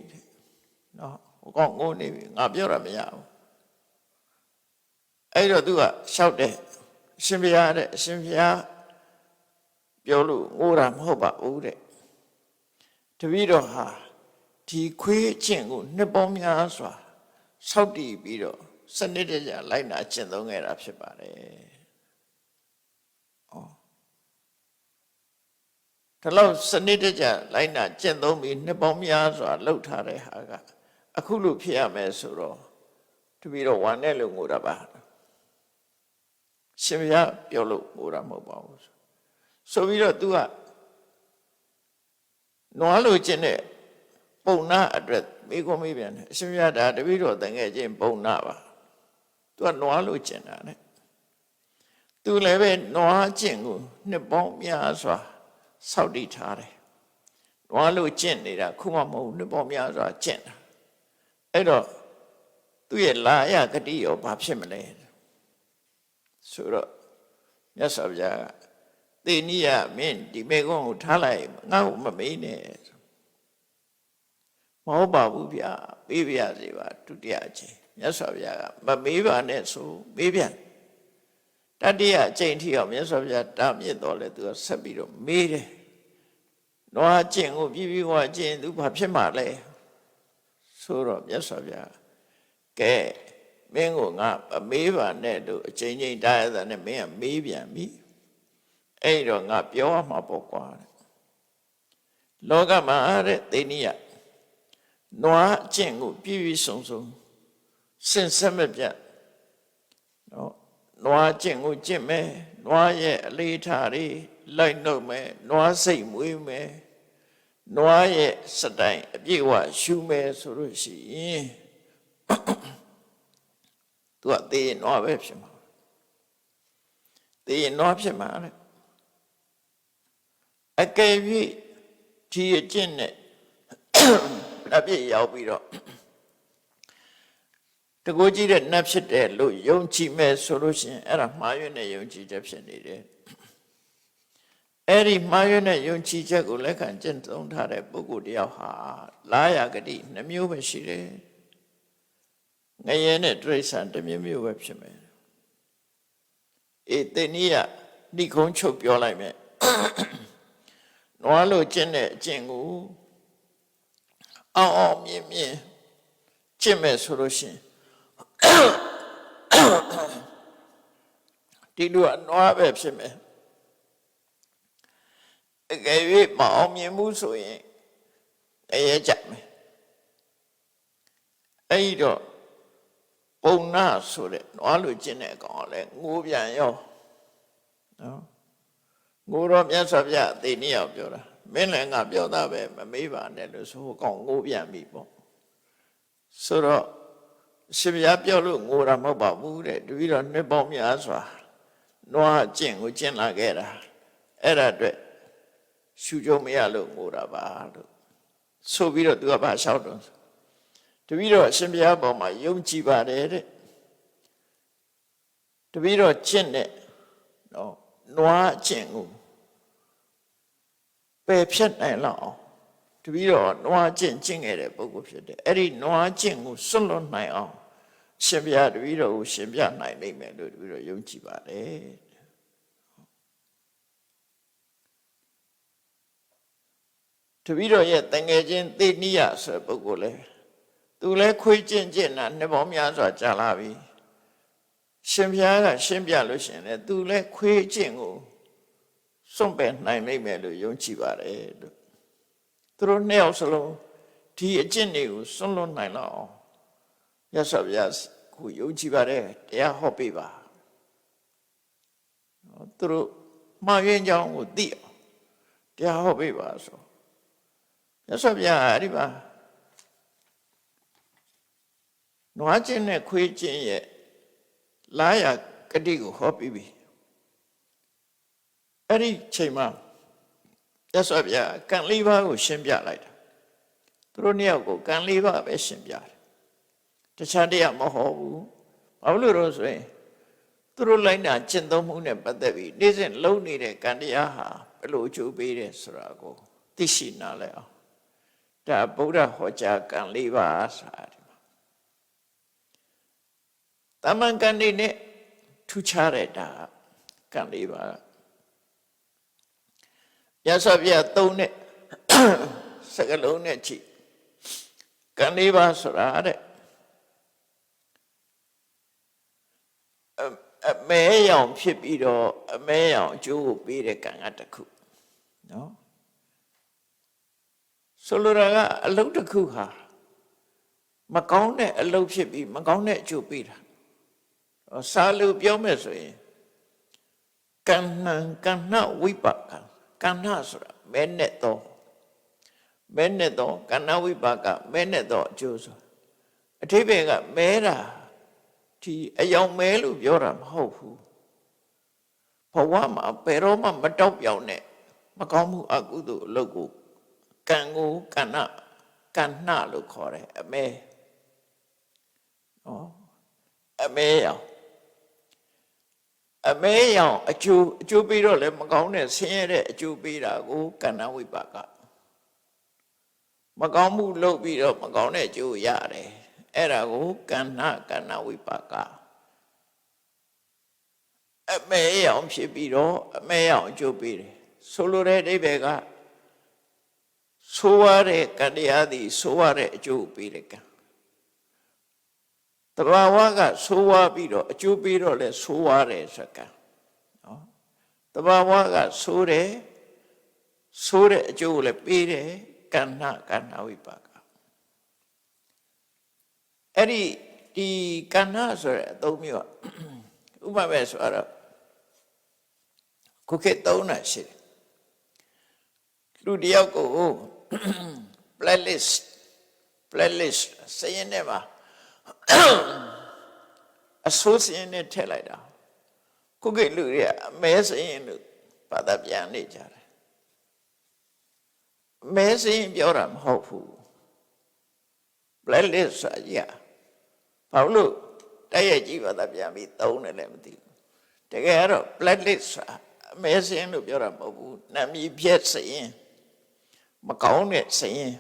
နော်ဟိုကောင်ငိုးနေပြီငါပြောတာမရဘူးအဲ့တော့သူကလျှောက်တယ်အရှင်ဘုရားတဲ့အရှင်ဘုရားပြောလို့ငိုတာမဟုတ်ပါဘူးတဲ့တပည့်တော်ဟာဒီခွေးအကျင့်ကိုနှစ်ပေါင်းများစွာဆောက်တည်ပြီးတော့စနစ်တကျလိုက်နာကျင့်သုံးခဲ့တာဖြစ်ပါတယ်ဒါလို့စနစ်တကျလိုက်နာကျင့်သုံးပြီးနှစ်ပေါင်းများစွာလှုပ်ထားတဲ့ဟာကအခုလို့ဖြစ်ရမယ်ဆိုတော့တပည့်တော်ဝမ်းနဲ့လို့ငိုတာပါရှင်ဘုရားပြောလို့ငိုတာမဟုတ်ပါဘူးဆိုပြီးတော့ तू ကနွားလို့ကျင့်တဲ့ပုံနာအတွက်မိကုံးမိပြန်တယ်အရှင်ဘုရားဒါတပည့်တော်တန်ခဲ့ခြင်းပုံနာပါ तू ကနွားလို့ကျင့်တာနဲ့ तू လည်းပဲနွားကျင့်ကိုနှစ်ပေါင်းများစွာဆောက်တည်ထားတယ်နွားလို့ကျင့်နေတာခုမှမဟုတ်နှစ်ပေါင်းများစွာကျင့်တာအဲ့တော့သူ့ရဲ့လာရဂတိရောဘာဖြစ်မလဲဆိုတော့မြတ်စွာဘုရားကသေနိယမင်းဒီမေကုန်းကိုထားလိုက်ငါ့ကိုမမေးနဲ့မဟုတ်ပါဘူးဗျာပေးပြရစေပါဒုတိယအချိန်မြတ်စွာဘုရားကမမေးပါနဲ့ဆိုမေးပြန်တတိယအချိန်ထိအောင်မြတ်စွာဘုရားတာမြစ်တော်လဲသူကဆက်ပြီးတော့မေးတယ်နွားကျင့်ကိုပြီးပြီးဝါကျင့်သူဘာဖြစ်မှာလဲဆိုတော့မြတ်စွာဘုရားကဲမင်းကိုငါမေးပါနဲ့လို့အချိန်ချင်းတားရတဲ့နဲ့မင်းကမေးပြန်ပြီအဲ့တော့ငါပြောရမှာပေါ့ကွာလောကမှာတဲ့သေနိယနွားအကျင့်ကိုပြည့်ပြည့်စုံစုံစင်ဆက်မပြတ်နော်နွားကျင့်ကိုကျင့်မယ်နွားရဲ့အလေးထားတွေလိုက်နှုတ်မယ်နွားစိတ်မွေးမယ်နွားရဲ့စတိုင်အပြည့်အဝရှုမယ်ဆိုလို့ရှိရင်သူကသေနွားပဲဖြစ်မှာသေနွားဖြစ်မှာလေအကယ်၍ဒီအကျင့်နဲ့အပြည့်ရောက်ပြီးတော့တကူကြည့်တဲ့နတ်ဖြစ်တယ်လို့ယုံကြည်မဲ့ဆိုလို့ရှိရင်အဲ့ဒါမှားရွံ့တဲ့ယုံကြည်ချက်ဖြစ်နေတယ်အဲ့ဒီမှားရွံ့တဲ့ယုံကြည်ချက်ကိုလက်ခံကျင့်သုံးထားတဲ့ပုဂ္ဂိုလ်တယောက်ဟာလာရဂတိနှမျိုးပဲရှိတယ်ငရဲနဲ့တိရစ္ဆာန်တစ်မျိုးမျိုးပဲဖြစ်မယ်သေနိယနှိကုံးချုပ်ပြောလိုက်မယ်နွားလို့ကျင့်တဲ့အကျင့်ကိုအောင်မြင်မြင်ကျင့်မဲ့ဆိုလို့ရှိရင်ဒီလိုအနွားပဲဖြစ်မယ်အကယ်၍မအောင်မြင်မှုဆိုရင်ရဲကြမယ်အဲ့ဒီတော့ပုံနာဆိုတဲ့နွားလိုကျင့်တဲ့အကောင်ကလည်းငိုပြန်ရောနော်ငိုတော့မြတ်စွာဘုရားအသေးနည်းအောင်ပြောတာမင်းလည်းငါပြောတာပဲမမေးပါနဲ့လို့ဆိုကောင်ငိုပြန်ပြီပေါ့ဆိုတော့ရှင်ဘုရားပြောလို့ငိုတာမဟုတ်ပါဘူးတဲ့တပည့်တော်နှစ်ပေါင်းများစွာနွားကျင့်ကိုကျင့်လာခဲ့တာအဲ့ဒါအတွက်ရှုကြုံမရလို့ငိုတာပါလို့ဆိုပြီးတော့သူကဘာလျှောက်တော့တပည့်တော်အရှင်ဘုရားပေါ်မှာယုံကြည်ပါတယ်တဲ့တပည့်တော်ကျင့်တဲ့နော်နွားကျင့်ကိုပယ်ဖြတ်နိုင်လောက်အောင်တပည့်တော်နွားကျင့်ခဲ့တဲ့ပုဂ္ဂိုလ်ဖြစ်တယ်အဲ့ဒီနွားကျင့်ကိုစွန့်လွတ်နိုင်အောင်ရှင်ဘုရားတပည့်တော်ကိုရှင်ပြနိုင်လိမ့်မယ်လို့တပည့်တော်ယုံကြည်ပါတယ်တပည့်တော်ရဲ့တန်ငယ်ချင်းသေနိယဆိုတဲ့ပုဂ္ဂိုလ်လဲသူလဲခွေးကျင့်တာနှစ်ပေါင်းများစွာကြာလာပြီရှင်ဘုရားကရှင်းပြလို့ရှင်လဲသူလဲခွေးကျင့်ကိုစွန့်ပယ်နိုင်လိမ့်မယ်လို့ယုံကြည်ပါတယ်လို့သူတို့နှစ်ယောက်စလုံးဒီအကျင့်တွေကိုစွန့်လွတ်နိုင်လောက်အောင်ရသော်ဗျာကိုယုံကြည်ပါတယ်တရားဟောပေးပါသူတို့မှားယွင်းကြောင်းကိုသိအောင် တရားဟောပေးပါဆိုမြတ်စွာဘုရားအဲ့ဒီမှာနွားချင်းနဲ့ခွေးချင်းရဲ့လာရကတိကိုဟောပြီးပြီအဲ့ဒီချိန်မှာမြတ်စွာဘုရားကံ၄ပါးကိုရှင်းပြလိုက်တာသူတို့နှစ်ယောက်ကိုကံ၄ပါးပဲရှင်းပြတယ်တခြားတရားမဟုတ်ဘူးဘာလို့လဲဆိုရင်သူတို့လိုက်နာကျင့်သုံးမှုနဲ့ပတ်သက်ပြီးနေ့စဉ်လုံးနေတဲ့ကံတရားဟာဘယ်လိုအကျိုးပေးတယ်ဆိုတာကိုသိရှိနားလည်အောင်ဒါဗုဒ္ဓဟောကြားကံ၄ပါးဆိုတာဒီမှာတမန်ကံတွေနဲ့ထူးခြားတဲ့ဒါကံ၄ပါးရသော်ပြသုံးနဲ့စကလုံးနဲ့ကြည့်ကံ၄ပါးဆိုတာတဲ့အမဲရောင်ဖြစ်ပြီးတော့အမဲရောင်အကျိုးကိုပေးတဲ့ကံကတစ်ခုနော်ဆိုလိုတာကအလုပ်တစ်ခုဟာမကောင်းတဲ့အလုပ်ဖြစ်ပြီးမကောင်းတဲ့အကျိုးပေးတာစာလို့ပြောမယ်ဆိုရင်ကံဏဝိပါကကံဏဆိုတာမဲနဲ့တော့ကံဏဝိပါကမဲနဲ့တော့အကျိုးဆိုအထိပ္ပယ်ကမဲတာဒီအယောင်မဲလို့ပြောတာမဟုတ်ဘူးဘဝမှာဘယ်တော့မှမတောက်ပြောင်နဲ့မကောင်းမှုအကုသိုလ်အလုပ်ကိုကံကိုကဏလို့ခေါ်တယ်အမဲနော်အမဲရောင်အကျိုးပေးတော့လည်းမကောင်းတဲ့ဆင်းရဲတဲ့အကျိုးပေးတာကိုကဏ္ဍဝိပါကမကောင်းမှုလုပ်ပြီးတော့မကောင်းတဲ့အကျိုးရတယ်အဲ့ဒါကိုကဏ္ဍဝိပါကအမဲရောင်ဖြစ်ပြီးတော့အမဲရောင်အကျိုးပေးတယ်ဆိုလိုတဲ့အဓိပ္ပာယ်ကဆိုးရတဲ့ကံတရားသည်ဆိုးရတဲ့အကျိုးပေးတဲ့ကံတဘာဝကဆိုးရပြီးတော့အကျိုးပေးတော့လဲဆိုးရတယ်ဆိုကံနော်တဘာဝကဆိုးတဲ့အကျိုးကိုလည်းပေးတယ်ကဏ္ဍဝိပါကအဲ့ဒီကဏ္ဍဆိုတဲ့အသုံးမျိုးဥပမာဆိုတော့ခုခေတ်သုံးတာရှိတယ်လူတယောက်ကို playlist စရင်ထဲမှာအစိုးစရင်နဲ့ထည့်လိုက်တာခုခေတ်လူတွေကအမဲစရင်လို့ဘာသာပြန်နေကြတယ်မဲစရင်ပြောတာမဟုတ်ဘူး playlist ဆိုတာကြီးဘာလို့တိုက်ရိုက်ကြည့်ဘာသာပြန်ပြီးသုံးတယ်လည်းမသိဘူးတကယ်ကတော့ playlist ဆိုတာအမဲစရင်လို့ပြောတာမဟုတ်ဘူးနာမည်ပြည့်စရင်မကောင်းတဲ့စရင်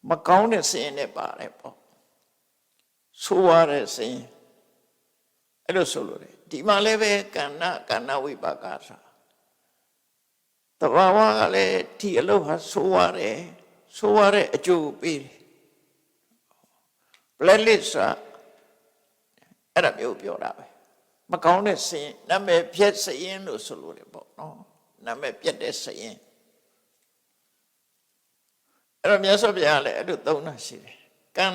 မကောင်းတဲ့စရင်နဲ့ပါတယ်ပေါ့ဆိုးရတဲ့စရင်အဲ့လိုဆိုလို့တယ်ဒီမှာလည်းပဲကဏ္ဍဝိပါကဆိုတဘာဝကလည်းဒီအလုပ်ဟာဆိုးရတဲ့အကျိုးပေးတယ် playlist အဲ့ဒါမျိုးပြောတာပဲမကောင်းတဲ့စရင်နာမည်ပြည့်စရင်လို့ဆိုလို့တယ်ပေါ့နော်နာမည်ပြည့်တဲ့စရင်အဲ့တော့မြတ်စွာဘုရားလည်းအဲ့လိုသုံးတာရှိတယ်ကဏ္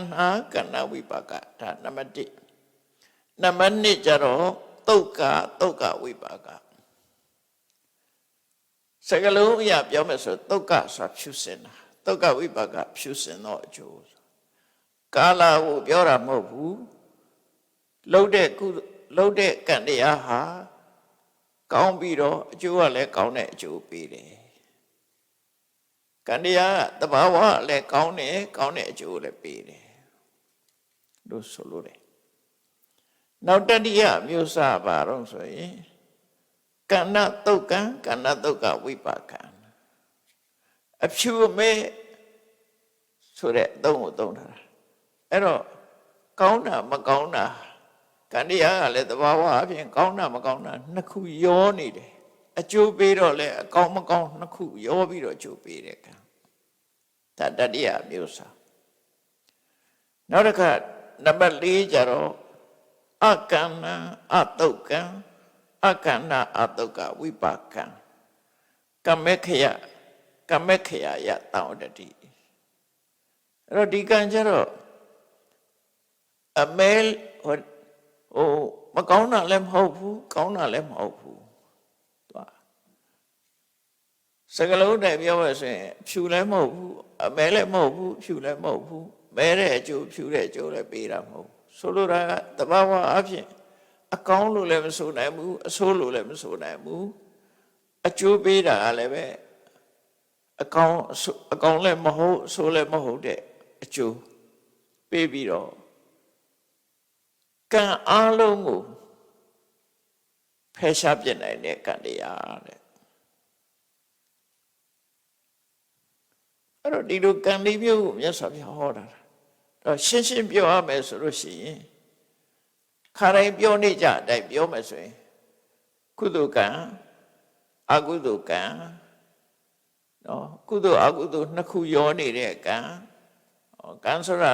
ဍဝိပါကဒါနံပါတ်1နံပါတ်2ကျတော့သုတ်ကဝိပါကစကလုံးအရာပြောမယ်ဆိုသုတ်ကဆိုတာဖြူစင်တာသုတ်ကဝိပါကဖြူစင်သောအကျိုးကာလကိုပြောတာမဟုတ်ဘူးလှုပ်တဲ့ကံတရားဟာကောင်းပြီးတော့အကျိုးကလည်းကောင်းတဲ့အကျိုးပေးတယ်ကံတရားကတဘာဝလည်းကောင်းတဲ့အကျိုးလည်းပေးတယ်လို့ဆိုလို့တယ်နောက်တတိယမျိုးစားပါတော့ဆိုရင်ကဏ္ဍသုတ်ကဝိပါကံအဖြူမဲဆိုတဲ့အသုံးကိုသုံးထားတာအဲ့တော့ကောင်းတာမကောင်းတာကံတရားကလည်းတဘာဝအပြင်ကောင်းတာမကောင်းတာနှစ်ခုရောနေတယ်အကျိုးပေးတော့လည်းအကောင်းမကောင်းနှစ်ခုရောပြီးတော့အကျိုးပေးတဲ့ကံဒါတတိယမျိုးစားနောက်တစ်ခါနံပါတ်4ကျတော့အကဏ္ဍအတုတ်ကံအကဏ္ဍအတုတ်ကဝိပါကံကမေခယယတောတတိအဲ့တော့ဒီကံကျတော့အမဲမကောင်းတာလည်းမဟုတ်ဘူးကောင်းတာလည်းမဟုတ်ဘူး စကလုံးတိုင်ပြောရဆိုရင်ဖြူလည်းမဟုတ်ဘူးအမဲလည်းမဟုတ်ဘူးဖြူလည်းမဟုတ်ဘူးမဲတဲ့အကျိုးဖြူတဲ့အကျိုးလည်းပေးတာမဟုတ်ဆိုလိုတာကတဘာဝအဖြစ်အကောင်းလို့လည်းမဆိုနိုင်ဘူးအဆိုးလို့လည်းမဆိုနိုင်ဘူးအကျိုးပေးတာလည်းပဲအကောင်းလည်းမဟုတ်အဆိုးလည်းမဟုတ်တဲ့အကျိုးပေးပြီးတော့ကံအားလုံးကိုဖယ်ရှားပြစ်နိုင်တဲ့ကံတရားတဲ့အဲ့တော့ဒီလိုကံလေးမျိုးကိုမြတ်စွာဘုရားဟောတာတော့ရှင်းရှင်းပြောရမယ်ဆိုလို့ရှိရင်ခါတိုင်းပြောနေကြအတိုင်းပြောမယ်ဆိုရင်ကုသိုလ်ကံအကုသိုလ်ကံနော်ကုသိုလ်အကုသိုလ်နှစ်ခုရောနေတဲ့ကံကံဆိုတာ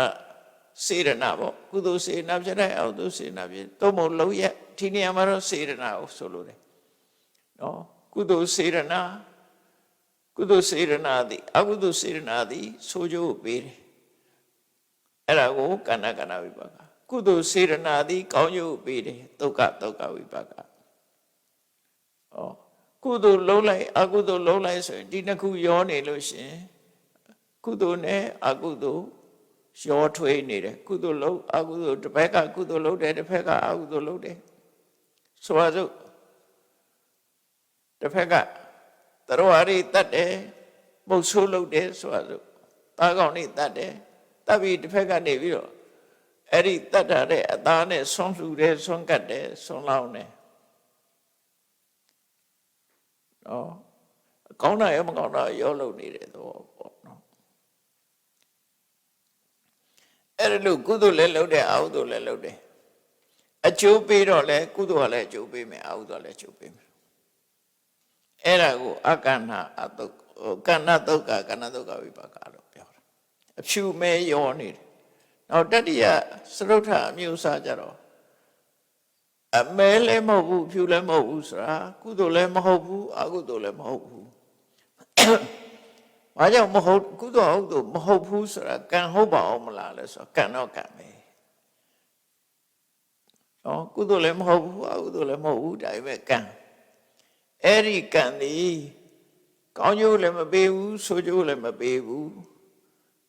စေရနာပေါ့ကုသိုလ်စေရနာဖြစ်တဲ့အကုသိုလ်စေရနာဖြစ်သို့မဟုတ်လုံးရက်ဒီနေရာမှာတော့စေရနာကိုဆိုလိုတယ်နော်ကုသိုလ်စေရနာကုသိုလ်စေရနာသည်အကုသိုလ်စေရနာသည်ဆိုးကျိုးပေးတယ်အဲ့ဒါကိုကဏ္ဍကဏ္ဍဝိပါကကုသိုလ်စေရနာသည်ကောင်းကျိုးပေးတယ်ဒုက္ခဝိပါကကုသိုလ်လုံးလိုက်အကုသိုလ်လုံးလိုက်ဆိုရင်ဒီနှစ်ခုရောနေလို့ရှင်ကုသိုလ်နဲ့အကုသိုလ်ရောထွေးနေတယ်ကုသိုလ်လုံးအကုသိုလ်တစ်ဖက်ကကုသိုလ်လုံးတယ်တစ်ဖက်ကအကုသိုလ်လုံးတယ်ဆိုပါစို့တစ်ဖက်ကတရဝရီတတ်တယ်ပုတ်ဆိုးလုံးတယ်ဆိုပါစို့သားကောင်နေတတ်တယ်တတ်ပြီးတစ်ဖက်ကနေပြီးတော့အဲ့ဒီတတ်တာတဲ့အသားနဲ့ဆွန်းလှူတယ်ဆွန်းကတ်တယ်ဆွန်းလောင်းတယ်နော်ကောင်းတာရောမကောင်းတာရောလုပ်နေတယ်တော့ပေါ့နော်အဲ့ဒါလို့ကုသိုလ်လည်းလုပ်တယ်အကုသိုလ်လည်းလုပ်တယ်အကျိုးပေးတော့လဲကုသိုလ်ကလည်းအကျိုးပေးမယ်အကုသိုလ်လည်းအကျိုးပေးမယ်အဲ့ဒါကိုအကဏ္ဍအတုကဏ္ဍတုတ်ကကဏ္ဍတုတ်ကဝိပါကလို့ပြောတာအဖြူမဲရောနေတယ်နောက်တတိယစရုဋ္ဌအမျိုးအစားကြတော့အမဲလည်းမဟုတ်ဘူးဖြူလည်းမဟုတ်ဘူးဆိုတာကုသိုလ်လည်းမဟုတ်ဘူးအကုသိုလ်လည်းမဟုတ်ဘူးဘာကြောင့်မဟုတ်ကုသိုလ်အကုသိုလ်မဟုတ်ဘူးဆိုတာကံဟုတ်ပါအောင်မလားလဲဆိုတော့ကံတော့ကံပဲနော်ကုသိုလ်လည်းမဟုတ်ဘူးအကုသိုလ်လည်းမဟုတ်ဘူးဒါပေမဲ့ကံအဲ့ဒီကံသည်ကောင်းကျိုးလည်းမပေးဘူးဆိုးကျိုးလည်းမပေးဘူး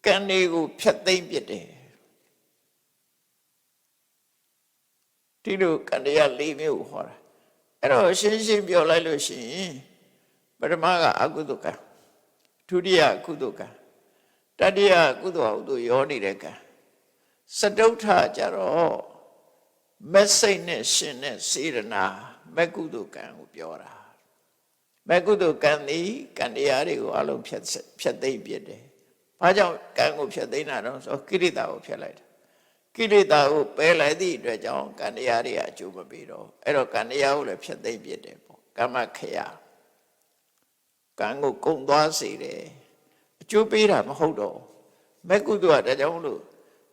ကံတွေကိုဖျက်သိမ်းပစ်တယ်ဒီလိုကံတရား၄မျိုးဟောတာအဲ့တော့ရှင်းရှင်းပြောလိုက်လို့ရှိရင်ပထမကအကုသိုလ်ကံဒုတိယကုသိုလ်ကံတတိယကုသိုလ်အကုသိုလ်ရောနေတဲ့ကံစတုဋ္ဌကြတော့မက်စိတ်နဲ့ရှင်တဲ့စေရနာမက်ကုသိုလ်ကံကိုပြောတာမက်ကုသိုလ်ကံသည်ကံတရားတွေကိုအလုံးဖြတ်သိမ်းပြတယ်ဘာကြောင့်ကံကိုဖြတ်သိမ်းတာတော့ဆိုကိရိတာကိုဖြတ်လိုက်တာကိလေသာကိုပယ်လိုက်သည့်အတွက်ကြောင့်ကံတရားတွေအကျိုးမပေးတော့အဲ့တော့ကံတရားကိုလည်းဖျက်သိမ်းပြတယ်ပေါ့ကမ္မခယကံကိုကုံသွားစေတယ်အကျိုးပေးတာမဟုတ်တော့မက်ကုသိုလ်ကဒါကြောင့်လို့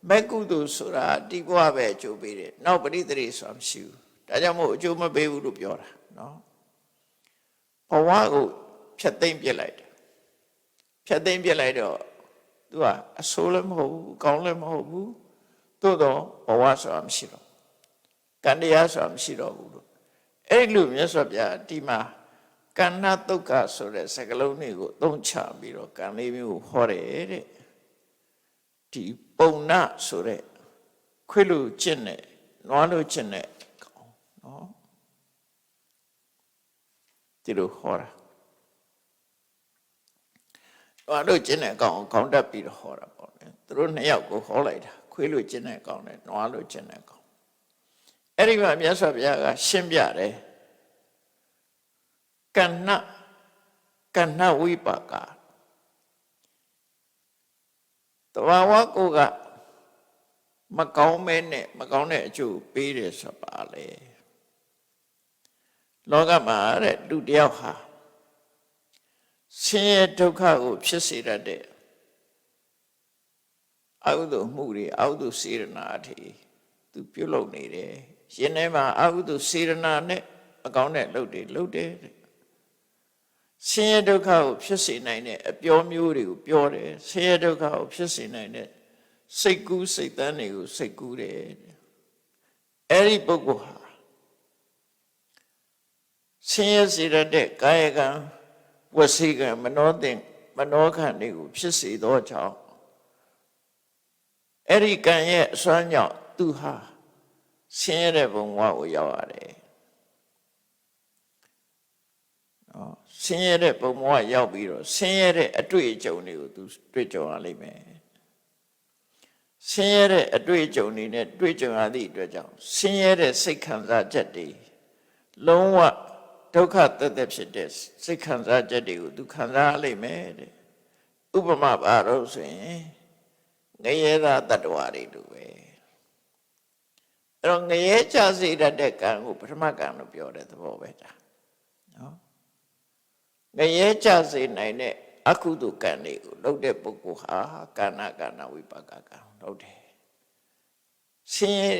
မက်ကုသိုလ်ဆိုတာတိဘဝပဲအကျိုးပေးတယ်နောက်ပရိသေရိဆိုတာမရှိဘူးဒါကြောင့်မို့အကျိုးမပေးဘူးလို့ပြောတာနော်ဘဝကိုဖျက်သိမ်းပြလိုက်တယ်ဖျက်သိမ်းပြလိုက်တော့သူကအဆိုးလည်းမဟုတ်ဘူးကောင်းလည်းမဟုတ်ဘူးသို့တော့ဘဝဆိုတာမရှိတော့ကံတရားဆိုတာမရှိတော့ဘူးလို့အဲ့လိုမြတ်စွာဘုရားဒီမှာကဏ္ဍတုတ်ကဆိုတဲ့စကားလုံးတွေကိုသုံးချပြီးတော့ကံလေးမျိုးဟောတယ်တဲ့ဒီပုံနာဆိုတဲ့ခွေးလိုကျင့်တဲ့နွားလိုကျင့်တဲ့ကောင်နော်ဒီလိုဟောတာနွားလိုကျင့်တဲ့ကောင်ခေါင်းတက်ပြီးတော့ဟောတာပေါ့လေသူတို့နှစ်ယောက်ကိုဟောလိုက်တာခွေးလိုကျင့်တဲ့ကောင်နဲ့နွားလိုကျင့်တဲ့ကောင်အဲ့ဒီမှာမြတ်စွာဘုရားကရှင်းပြတယ်ကဏ္ဍဝိပါကတဘာဝကိုကမကောင်းမဲနဲ့မကောင်းတဲ့အကျိုးပေးတယ်ဆိုပါလေလောကမှာတဲ့လူတယောက်ဟာဆင်းရဲဒုက္ခကိုဖြစ်စေတတ်တဲ့အကုသိုလ်မှုတွေအကုသိုလ်စေရနာတွေသူပြုလုပ်နေတယ်ရှင်ထဲမှာအကုသိုလ်စေရနာနဲ့အကောင်းတဲ့လုပ်တယ်ဆင်းရဲဒုက္ခကိုဖြစ်စေနိုင်တဲ့အပြောမျိုးတွေကိုပြောတယ်ဆင်းရဲဒုက္ခကိုဖြစ်စေနိုင်တဲ့စိတ်ကူးစိတ်တန်းတွေကိုစိတ်ကူးတယ်အဲ့ဒီပုဂ္ဂိုလ်ဟာဆင်းရဲစေတဲ့ကာယကံ ဝစီကံမနောတင်မနောခန္ဓာကိုဖြစ်စေသောကြောင့်အဲ့ဒီကံရဲ့အစွမ်းကြောင့်သူဟာဆင်းရဲတဲ့ဘဝကိုရောက်ရတယ်နော်ဆင်းရဲတဲ့ဘဝရောက်ပြီးတော့ဆင်းရဲတဲ့အတွေ့အကြုံတွေကိုသူတွေ့ကြုံရလိမ့်မယ်ဆင်းရဲတဲ့အတွေ့အကြုံတွေနဲ့တွေ့ကြုံရသည့်အတွက်ကြောင့်ဆင်းရဲတဲ့စိတ်ခံစားချက်တွေလုံးဝဒုက္ခသက်သက်ဖြစ်တဲ့စိတ်ခံစားချက်တွေကိုသူခံစားရလိမ့်မယ်တဲ့ဥပမာပါတော့ဆိုရင်ငရဲသားတ attva တွေလိုပဲအဲ့တော့ငရဲချစေတတ်တဲ့ကံကိုပထမကံလို့ပြောတဲ့သဘောပဲဒါနော်ငရဲချစေနိုင်တဲ့အကုသိုလ်ကံတွေကိုလုပ်တဲ့ပုဂ္ဂိုလ်ဟာကာဏဝိပါကကံလုပ်တယ်ဆင်းရဲ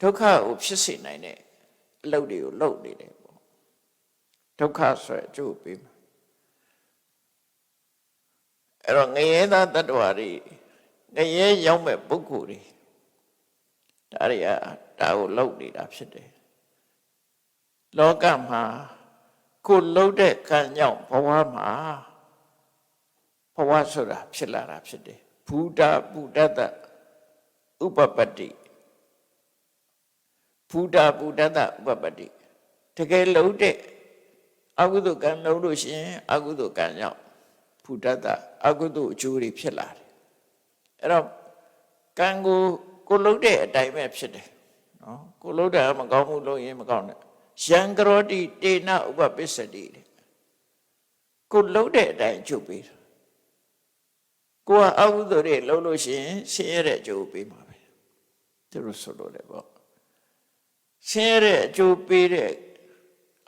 ဒုက္ခကိုဖြစ်စေနိုင်တဲ့အလုပ်တွေကိုလုပ်နေတယ်ပေါ့ဒုက္ခဆိုရအကျိုးပေးမှာအဲ့တော့ငရဲသားတ attva တွေငရဲရောက်မဲ့ပုဂ္ဂိုလ်တွေဒါတွေကဒါကိုလုပ်နေတာဖြစ်တယ်လောကမှာကိုလှုပ်တဲ့ကံကြောင့်ဘဝမှာဘဝဆိုတာဖြစ်လာတာဖြစ်တယ်ဘူတာပုဒ္ဒတဥပပတ္တိဘူတာပုဒ္ဒတဥပပတ္တိတကယ်လှုပ်တဲ့အကုသိုလ်ကံလှုပ်လို့ရှိရင်အကုသိုလ်ကံကြောင့်ဘူဒတအကုသိုလ်အကျိုးတွေဖြစ်လာတယ်အဲ့တော့ကံကိုလှုပ်တဲ့အတိုင်းပဲဖြစ်တယ်နော်ကိုလှုပ်တာမကောင်းဘူးလို့ရင်မကောင်းနဲ့ယံကရောတိတေနဥပပစ္စတိကိုလှုပ်တဲ့အတိုင်းအကျိုးပေးတာကိုကအကုသိုလ်တွေလှုပ်လို့ရှိရင်ဆင်းရဲတဲ့အကျိုးပေးမှာပဲသူတို့ဆိုလို့တယ်ပေါ့ဆင်းရဲတဲ့အကျိုးပေးတဲ့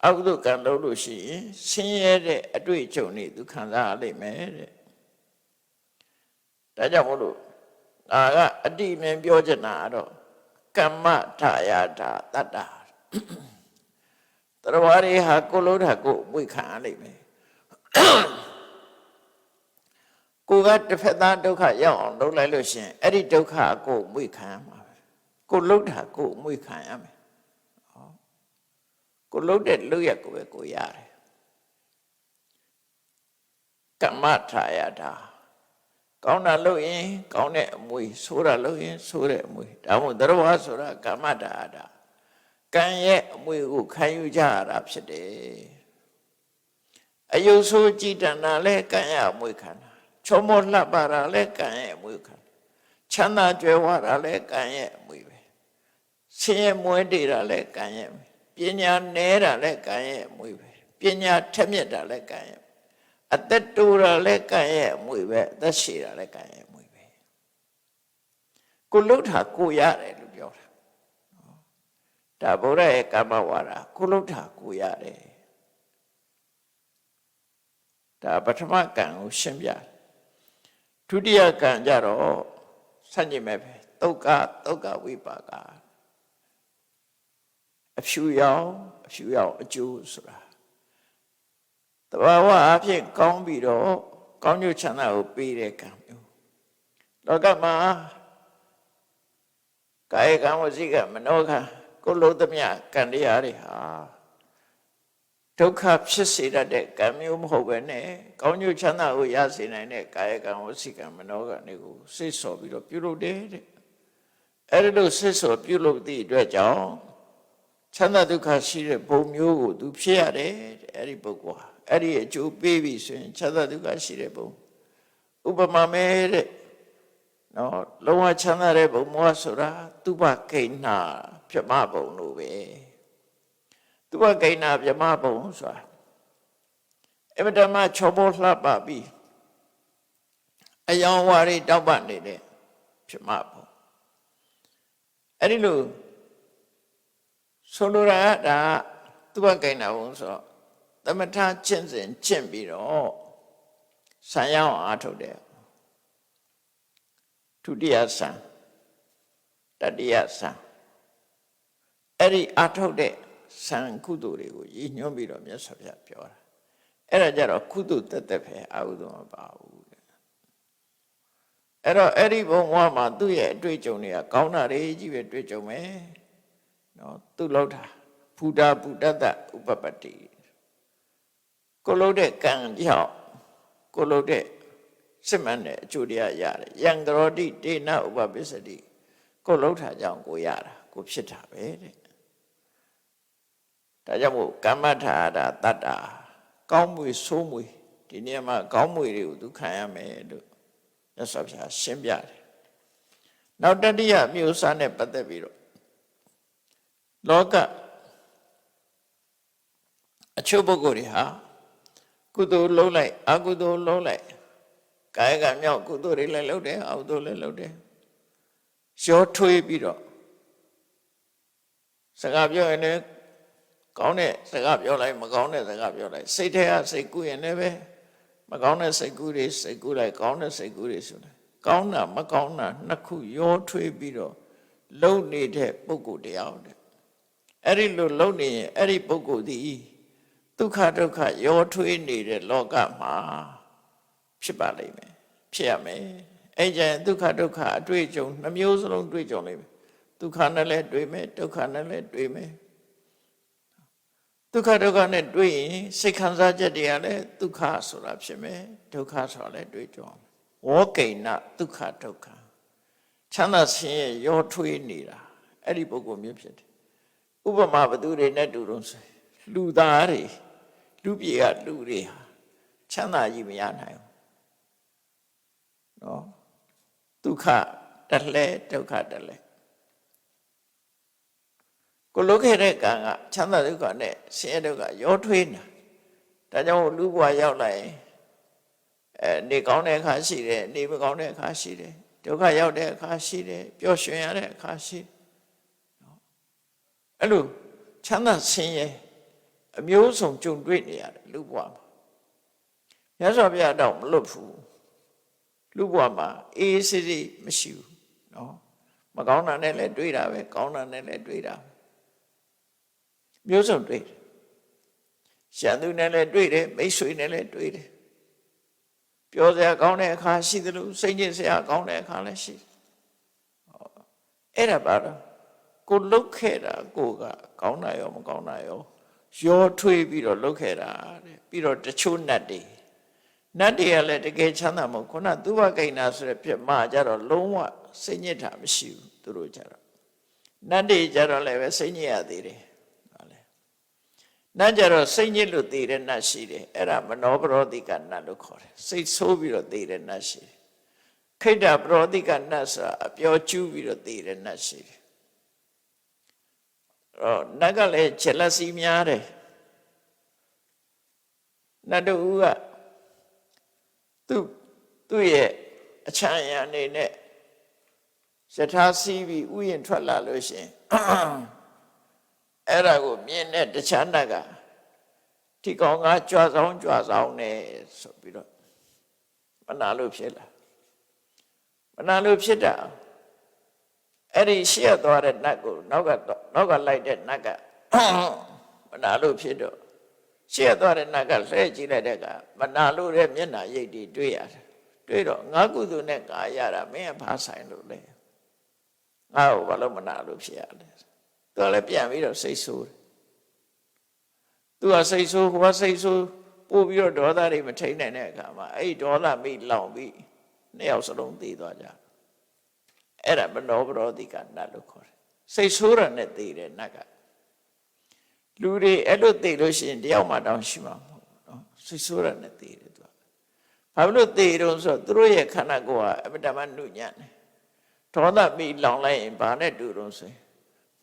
အကုသိုလ်ကံလုပ်လို့ရှိရင်ဆင်းရဲတဲ့အတွေ့အကြုံတွေသူခံစားရလိမ့်မယ်တဲ့ဒါကြောင့်မို့လို့ငါကအတိအမြင်ပြောချင်တာကတော့ကမ္မထာယတာတတ္တာတရားတွေဟာကိုလို့တာကိုအမွေခံရလိမ့်မယ်ကိုကတစ်ဖက်သားဒုက္ခရောက်အောင်လုပ်လိုက်လို့ရှိရင်အဲ့ဒီဒုက္ခကိုအမွေခံရမှာပဲကိုလှုပ်တာကိုအမွေခံရမယ်ကိုလှုပ်တဲ့လုပ်ရကိုပဲကိုရတယ်ကမ္မထာယတာကောင်းတာလုပ်ရင်ကောင်းတဲ့အမွေဆိုးတာလုပ်ရင်ဆိုးတဲ့အမွေဒါမှမဟုတ်တရားဆိုတာကမ္မထာယတာကံရဲ့အမွေကိုခံယူကြရတာဖြစ်တယ်အယုဆိုးကြည်တဏလဲကံရဲ့အမွေခံတာချောမောလှပတာလဲကံရဲ့အမွေခံချမ်းသာကြွယ်ဝတာလဲကံရဲ့အမွေပဲဆင်းရဲမွဲတေတာလဲကံရဲ့ပညာနဲတာလဲကံရဲ့အမွေပဲပညာထက်မြက်တာလဲကံရဲ့အသက်တိုးတာလဲကံရဲ့အမွေပဲအသက်ရှည်တာလဲကံရဲ့အမွေပဲကိုလှုပ်တာကိုရတယ်လို့ပြောတာဒါဗုဒ္ဓရဲ့ကမ္မဝါဒကိုလှုပ်တာကိုရတယ်ဒါပထမကံကိုရှင်းပြဒုတိယကံကြတော့ဆန့်ကျင်မဲ့ပဲဒုက္ခဝိပါကအဖြူရောင်အကျိုးဆိုတာတဘာဝအဖြစ်ကောင်းပြီးတော့ကောင်းကျိုးချမ်းသာကိုပေးတဲ့ကံမျိုးလောကမှာကာယကံဝစီကံမနောကံကိုလို့သမျှကံတရားတွေဟာဒုက္ခဖြစ်စေတတ်တဲ့ကံမျိုးမဟုတ်ပဲနဲ့ကောင်းကျိုးချမ်းသာကိုရစေနိုင်တဲ့ကာယကံဝစီကံမနောကံတွေကိုစိတ်ဆော်ပြီးတော့ပြုလုပ်တယ်တဲ့အဲ့ဒီလိုစိတ်ဆော်ပြုလုပ်သည့်အတွက်ကြောင့်ချမ်းသာဒုက္ခရှိတဲ့ဘုံမျိုးကိုသူဖြစ်ရတယ်တဲ့အဲ့ဒီပုဂ္ဂိုလ်ဟာအဲ့ဒီအကျိုးပေးပြီဆိုရင်ချမ်းသာဒုက္ခရှိတဲ့ဘုံဥပမာမဲတဲ့နော်လုံးဝချမ်းသာတဲ့ဘုံမောဆိုတာသူပကိဏ္ဏပြမဘုံလို့ပဲသူပကိဏ္ဏပြမဘုံဆိုတာအမတမချောပေါ်လှပပြီးအယောင်ဝါရီတောက်ပနေတဲ့ပြမဘုံအဲ့ဒီလိုဆိုလိုတာကဒါသူပကိဏ္ဏဘုံဆိုတော့သမထကျင့်စဉ်ကျင့်ပြီးတော့ဆံရအောင်အားထုတ်တယ်ဒုတိယဆံတတိယဆံအဲ့ဒီအားထုတ်တဲ့ဆံကုသိုလ်တွေကိုရည်ညွှန်းပြီးတော့မြတ်စွာဘုရားပြောတာအဲ့ဒါကြတော့ကုသိုလ်တက်တက်ပဲအကုသိုလ်မပါဘူးတဲ့အဲ့တော့အဲ့ဒီဘုံဘဝမှာသူ့ရဲ့အတွေ့အကြုံတွေကကောင်းတာတွေကြီးပဲတွေ့ကြုံမယ်နော်သူ့လောက်တာဘူတာပုဒ္ဒတဥပပတ္တိ ကိုလို့တဲ့ကံကြောင့်ကိုလို့တဲ့စစ်မှန်တဲ့အကျိုးတရားရတယ်ယံကရောတိဒေနဥပပစ္စတိကိုလှုပ်တာကြောင့်ကိုရတာကိုဖြစ်တာပဲတဲ့ဒါကြောင့်မို့ကမ္မထာရတတ္တာကောင်းမွေဆိုးမွေဒီနေရာမှာကောင်းမွေတွေကိုသူခံရမယ်လို့မြတ်စွာဘုရားရှင်းပြတယ်နောက်တတိယမျိုးစားနဲ့ပတ်သက်ပြီးတော့လောကအချို့ပုဂ္ဂိုလ်တွေဟာကုသိုလ်လုံးလိုက်အကုသိုလ်လုံးလိုက်ကာယကံမြောက်ကုသိုလ်တွေလည်းလုပ်တယ်အကုသိုလ်လည်းလုပ်တယ်ရောထွေးပြီးတော့စကားပြောရင်လည်းကောင်းတဲ့စကားပြောလိုက်မကောင်းတဲ့စကားပြောလိုက်စိတ်ထဲကစိတ်ကူးရင်လည်းပဲမကောင်းတဲ့စိတ်ကူးတွေစိတ်ကူးလိုက်ကောင်းတဲ့စိတ်ကူးတွေဆိုတယ်ကောင်းတာမကောင်းတာနှစ်ခုရောထွေးပြီးတော့လုံနေတဲ့ပုဂ္ဂိုလ်တရားတဲ့အဲ့ဒီလိုလုံနေရင်အဲ့ဒီပုဂ္ဂိုလ်ဒီဒုက္ခဒုက္ခရောထွေးနေတဲ့လောကမှာဖြစ်ပါလိမ့်မယ်ဖြစ်ရမယ်အဲ့ကျရင်ဒုက္ခဒုက္ခအတွေ့အကြုံနှမျိုးစလုံးတွေ့ကြုံလိမ့်မယ်ဒုက္ခနဲ့လည်းတွေ့မယ်ဒုက္ခနဲ့လည်းတွေ့မယ်ဒုက္ခဒုက္ခနဲ့တွေ့ရင်စိတ်ခံစားချက်တွေကလည်းဒုက္ခဆိုတာဖြစ်မယ်ဒုက္ခဆိုတာလည်းတွေ့ကြုံဝေါကိဏဒုက္ခဒုက္ခချမ်းသာဆင်းရဲရောထွေးနေတာအဲ့ဒီပုဂ္ဂိုလ်မျိုးဖြစ်တယ်ဥပမာဘသူတွေနဲ့တူတော့လူသားတွေလူပြေကလူတွေဟာချမ်းသာကြီးမရနိုင်ဘူးနော်ဒုက္ခတလဲဒုက္ခတလဲကိုလုခဲ့တဲ့ကံကချမ်းသာဒုက္ခနဲ့ဆင်းရဲဒုက္ခရောထွေးနေတာဒါကြောင့်လူဘဝရောက်လာရင်နေကောင်းတဲ့အခါရှိတယ်နေမကောင်းတဲ့အခါရှိတယ်ဒုက္ခရောက်တဲ့အခါရှိတယ်ပျော်ရွှင်ရတဲ့အခါရှိတယ်အဲ့လိုချမ်းသာဆင်းရဲအမျိုးစုံကြုံတွေ့နေရတယ်လူဘဝမှာမြတ်စွာဘုရားတော့မလွတ်ဘူးလူဘဝမှာအေးစစ်စစ်မရှိဘူးနော်မကောင်းတာနဲ့လည်းတွေ့တာပဲကောင်းတာနဲ့လည်းတွေ့တာမျိုးစုံတွေ့တယ်ရှမ်းသူနဲ့လည်းတွေ့တယ်မိတ်ဆွေနဲ့လည်းတွေ့တယ်ပြောစရာကောင်းတဲ့အခါရှိသလိုစိတ်ညစ်စရာကောင်းတဲ့အခါလည်းရှိအဲ့ဒါပါတော့ကိုလှုပ်ခဲ့တာကိုကကောင်းတာရောမကောင်းတာရောထွေးပြီးတော့လှုပ်ခဲ့တာတဲ့ပြီးတော့တချို့နတ်တွေကလည်းတကယ်ချမ်းသာမဟုတ်ခုနသူဘကိဏဆိုတဲ့ပြမကြတော့လုံးဝစိတ်ညစ်တာမရှိဘူးသူတို့ကြတော့နတ်တွေကြတော့လည်းပဲစိတ်ညစ်ရသေးတယ်နတ်ကြတော့စိတ်ညစ်လို့သေတဲ့နတ်ရှိတယ်အဲ့ဒါမနောပရောတိကနတ်လို့ခေါ်တယ်စိတ်ဆိုးပြီးတော့သေတဲ့နတ်ရှိတယ်ခိတ္တပရောတိကနတ်ဆိုတာအပျော်ကျူးပြီးတော့သေတဲ့နတ်ရှိတယ်နတ်ကလည်းဂျက်လစီများတယ်နတ်တို့ကသူ့ရဲ့အချမ်းရံနေနဲ့ယထာစီးပြီးဥယျာဉ်ထွက်လာလို့ရှင်အဲ့ဒါကိုမြင်တဲ့တခြားနတ်ကဒီကောင်ကကြွဆောင်နေဆိုပြီးတော့မနာလို့ဖြစ်လာမနာလို့ဖြစ်တာအဲ့ဒီရှေ့သွားတဲ့နတ်ကိုနောက်ကလိုက်တဲ့နတ်ကမနာလို့ဖြစ်တော့ရှေ့သွားတဲ့နတ်ကလှည့်ကြည့်လိုက်တဲ့ကမနာလို့တဲ့မျက်နှာရိပ်တွေတွေ့ရတယ်တွေ့တော့ငါကုသိုလ်နဲ့ငါရတာမင်းကဘာဆိုင်လို့လဲငါ့ကိုဘာလို့မနာလို့ဖြစ်ရလဲသူကလည်းပြန်ပြီးတော့စိတ်ဆိုးတယ်သူကစိတ်ဆိုးကိုယ်ကစိတ်ဆိုးပို့ပြီးတော့ဒေါသတွေမထိန်နိုင်တဲ့အခါမှာအဲ့ဒီဒေါသမိလောင်ပြီးနှစ်ယောက်စလုံးသေသွားကြအဲ့ဒါမနောပရောတိကနတ်လို့ခေါ်တယ်စိတ်ဆိုးရနဲ့သေတဲ့နတ်ကလူတွေအဲ့လိုသေလို့ရှိရင်တယောက်မှတောင်ရှိမှာမဟုတ်ဘူးနော်စိတ်ဆိုးရနဲ့သေတယ်သူကဘာလို့သေတော့ဆိုတော့သူတို့ရဲ့ခန္ဓာကိုယ်ကအပတမနုညံ့တယ်ဒေါသမိလောင်လိုက်ရင်ဘာနဲ့တူတော့ဆိုရင်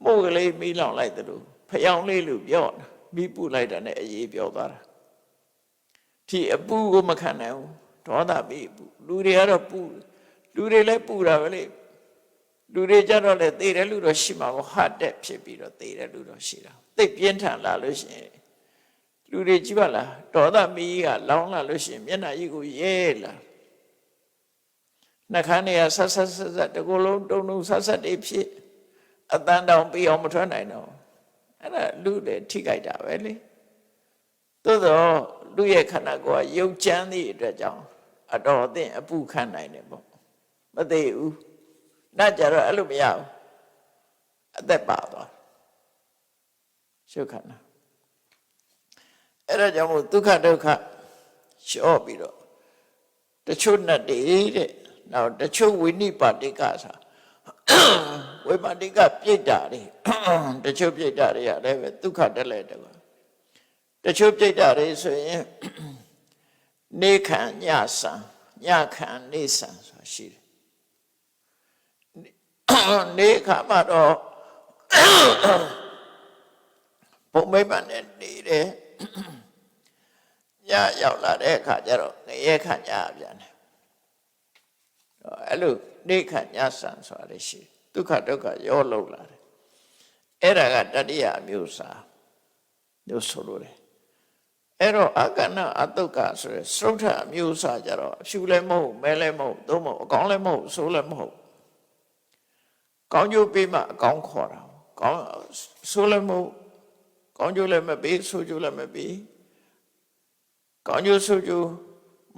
မှုတ်ကလေးမိလောင်လိုက်တယ်လို့ဖျောင်းလေးလို့ပြောတာမိပူလိုက်တာနဲ့အေးပြောသွားတာဒီအပူကိုမခံနိုင်ဘူးဒေါသမိပူလူတွေကတော့ပူလူတွေလည်းပူတာပဲလေလူတွေကြတော့လေသေတယ်လူတော့ရှိမှာပေါ့ဟတ်တက်ဖြစ်ပြီးတော့သေတယ်လူတော့ရှိတာသိပြင်းထန်လာလို့ရှိရင်လူတွေကြည့်ပါလားဒေါသမီးကလောင်းလာလို့ရှိရင်မျက်နှာကြီးကိုရဲလာနှာခမ်းတွေကဆက်တကူလုံးတုံဆက်တွေဖြစ်အတန်းတောင်ပြီးအောင်မထွက်နိုင်တော့အဲ့ဒါလူတွေထိကြိုက်တာပဲလေသို့တော့လူရဲ့ခန္ဓာကိုယ်ကရုပ်ချမ်းသည့်အတွက်ကြောင့်အတော်အသင့်အပူခံနိုင်တယ်ပေါ့မသိဘူးနတ်ကြတော့အဲ့လိုမရဘူးအသက်ပါသွားရှုခန္ဓာ အဲ့ဒါကြောင့်မို့ဒုက္ခဒုက္ခလျှော့ပြီးတော့တချို့နဲ့တည်းတဲ့နောက်တချို့ဝိနိပါတိကဆိုဝိပါတိကပြိတ္တာတွေတချို့ပြိတ္တာတွေရတယ်ပဲဒုက္ခတက်လဲတယ်ကွာတချို့ပြိတ္တာတွေဆိုရင်နေခံညဆံညခံနေဆံဆိုတာရှိတယ်နေခါမှာတော့ဘုံမိမ့်မှန်နဲ့နေတယ်ညရောက်လာတဲ့အခါကျတော့ငရဲခံညပြန်တယ်အဲ့လိုနေခံညဆံဆိုတာရှိဒုက္ခဒုက္ခရောလုံးလာတယ်အဲ့ဒါကတတိယအမျိုးအစားလို့ဆိုလို့တယ်အဲ့တော့အကဏအတုတ်ကဆိုရယ်သုထအမျိုးအစားကြတော့အဖြူလည်းမဟုတ်မဲလည်းမဟုတ်သို့မဟုတ်အကောင်းလည်းမဟုတ်ဆိုးလည်းမဟုတ်ကောင်းကျိုးပေးမှအကောင်းခေါ်တာကောင်းဆိုးလည်းမဟုတ်ကောင်းကျိုးလည်းမပေးဆိုးကျိုးလည်းမပေးကောင်းကျိုးဆိုးကျိုး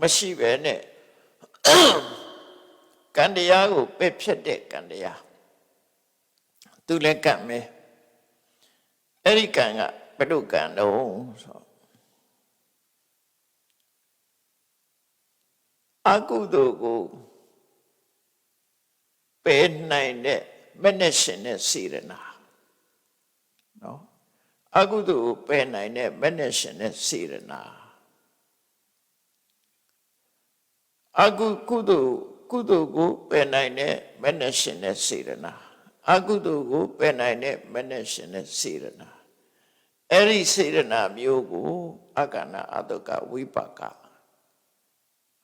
မရှိပဲနဲ့ကံတရားကိုပယ်ဖြစ်တဲ့ကံတရားသူလည်းကံမယ်အဲ့ဒီကံကဘယ်လိုကံတော့ဆိုအကုသိုလ်ကိုပယ်နိုင်တဲ့မနဲ့ရှင်တဲ့စေရနာနော်အကုသိုလ်ကိုပယ်နိုင်တဲ့မနဲ့ရှင်တဲ့စေရနာကုသိုလ်ကိုပယ်နိုင်တဲ့မနဲ့ရှင်တဲ့စေရနာအကုသိုလ်ကိုပယ်နိုင်တဲ့မနဲ့ရှင်တဲ့စေရနာအဲ့ဒီစေရနာမျိုးကိုအကဏအတုကဝိပါက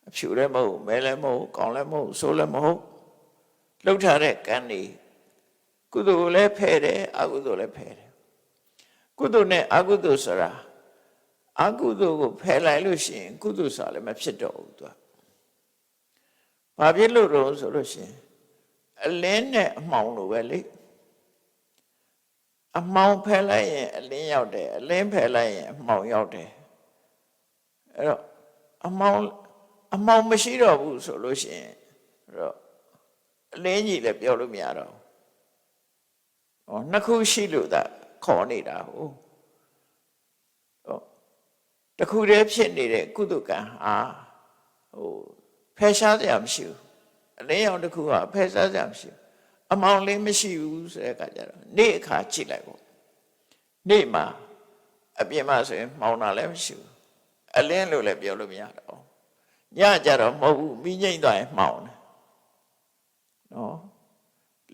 အဖြူလည်းမဟုတ်မဲလည်းမဟုတ်ကောင်းလည်းမဟုတ်ဆိုးလည်းမဟုတ်လှုပ်ထားတဲ့ကံတွေကုသိုလ်လည်းဖယ်တယ်အကုသိုလ်လည်းဖယ်တယ်ကုသိုလ်နဲ့အကုသိုလ်ဆိုတာအကုသိုလ်ကိုဖယ်လိုက်လို့ရှိရင်ကုသိုလ်ဆိုတာလည်းမဖြစ်တော့ဘူးသူကဘာဖြစ်လို့တော့ဆိုလို့ရှိရင်အလင်းနဲ့အမှောင်လိုပဲလေအမှောင်ဖယ်လိုက်ရင်အလင်းရောက်တယ်အလင်းဖယ်လိုက်ရင်အမှောင်ရောက်တယ်အဲ့တော့အမှောင်မရှိတော့ဘူးဆိုလို့ရှိရင်အဲ့တော့အလင်းကြီးလည်းပြောလို့မရတော့ဘူးနှစ်ခုရှိလို့သာခေါ်နေတာဟုတ်တခုတည်းဖြစ်နေတဲ့ကုသကံဟာဖယ်ရှားစရာမရှိဘူးအလင်းရောင်တစ်ခုကဖယ်ရှားစရာမရှိဘူးအမှောင်လေးမရှိဘူးဆိုတဲ့အခါကျတော့နေ့အခါကြည့်လိုက်ပေါ့နေ့မှာအပြင်မှာဆိုရင်မှောင်တာလည်းမရှိဘူးအလင်းလို့လည်းပြောလို့မရတော့ညကြတော့မဟုတ်ဘူးမိငိမ့်သွားရင်မှောင်တယ်နော်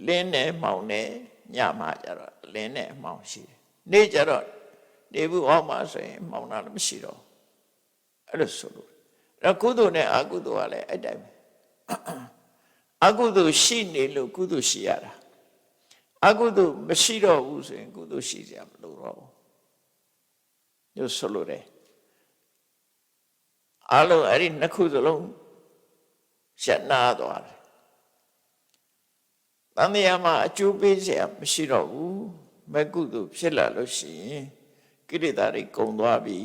လင်းနဲ့မှောင်နဲ့ညမှာကြတော့လင်းနဲ့မှောင်ရှိတယ်နေ့ကြတော့နေဘူးအောက်မှာဆိုရင်မှောင်တာလည်းမရှိတော့အဲ့လိုဆိုလို့အဲ့ကုသိုလ်နဲ့အကုသိုလ်ကလည်းအဲ့တိုင်းပဲအကုသိုလ်ရှိနေလို့ကုသိုလ်ရှိရတာအကုသိုလ်မရှိတော့ဘူးဆိုရင်ကုသိုလ်ရှိစရာမလိုတော့ဘူးညဆိုလို့တယ်အလုံးအဲ့ဒီနှစ်ခုစလုံးရှက်နာသွားတယ်တန်တရားမှာအကျိုးပေးစရာမရှိတော့ဘူးမကုသိုလ်ဖြစ်လာလို့ရှိရင်ကိလေသာတွေကုန်သွားပြီ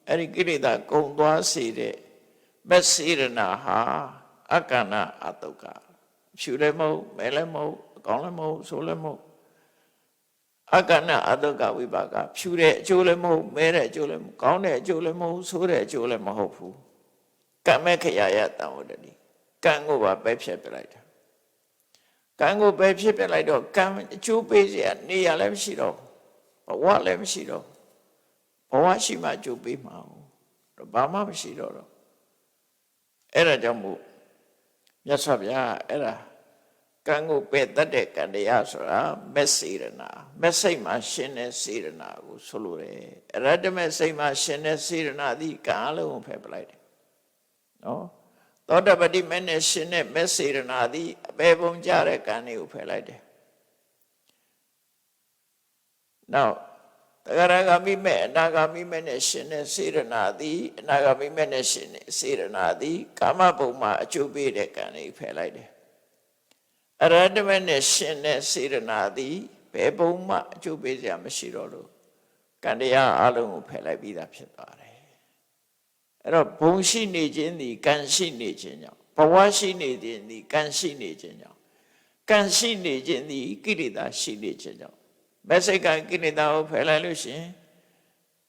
အဲ့ဒီကိလေသာကုန်သွားစေတဲ့မစေရနာဟာအကဏအတုကဖြူလည်းမဟုတ်မဲလည်းမဟုတ်အကောင်းလည်းမဟုတ်ဆိုးလည်းမဟုတ်အကဏအတုကဝိပါကဖြူတဲ့အကျိုးလည်းမဟုတ်မဲတဲ့အကျိုးလည်းမဟုတ်ကောင်းတဲ့အကျိုးလည်းမဟုတ်ဆိုးတဲ့အကျိုးလည်းမဟုတ်ဘူးကံမဲ့ခရာယတံဝတ္တိကံကိုပါပဲဖြတ်ပြလိုက်တာကံကိုပဲဖြစ်ပြလိုက်တော့ကံအကျိုးပေးစရာနေရာလည်းမရှိတော့ဘဝလည်းမရှိတော့ဘဝရှိမှအကျိုးပေးမှာဘာမှမရှိတော့အဲ့ဒါကြောင့်မို့မြတ်စွာဘုရားအဲ့ဒါကံကိုပယ်တတ်တဲ့ကံတရားဆိုတာမက်စေရနာမက်စိတ်မှာရှင်တဲ့စေရနာကိုဆိုလိုတယ်အရတ္တမက်စိတ်မှာရှင်တဲ့စေရနာသည်ကံအလုံးကိုဖယ်ပလိုက်တယ်နော်သောတပတိမနဲ့ရှင်တဲ့မက်စေရနာသည်အပေပုံကြတဲ့ကံတွေကိုဖယ်လိုက်တယ်နောက်တဂရဂမိမဲ့အနာဂမိမဲ့နဲ့ရှင်တဲ့စေရနာသည်အနာဂမိမဲ့နဲ့ရှင်တဲ့စေရနာသည်ကာမဘုံမှာအကျိုးပေးတဲ့ကံတွေဖယ်လိုက်တယ်အရဟတမနဲ့ရှင်တဲ့စေရနာသည်ဘယ်ဘုံမှအကျိုးပေးစရာမရှိတော့လို့ကံတရားအလုံးကိုဖယ်လိုက်ပြီးသားဖြစ်သွားတယ်အဲ့တော့ဘုံရှိနေခြင်းသည်ကံရှိနေခြင်းကြောင့်ဘဝရှိနေခြင်းသည်ကံရှိနေခြင်းကြောင့်ကံရှိနေခြင်းသည်ကိလေသာရှိနေခြင်းကြောင့်မစိတ်ကကိလေသာကိုဖယ်လိုက်လို့ရှင်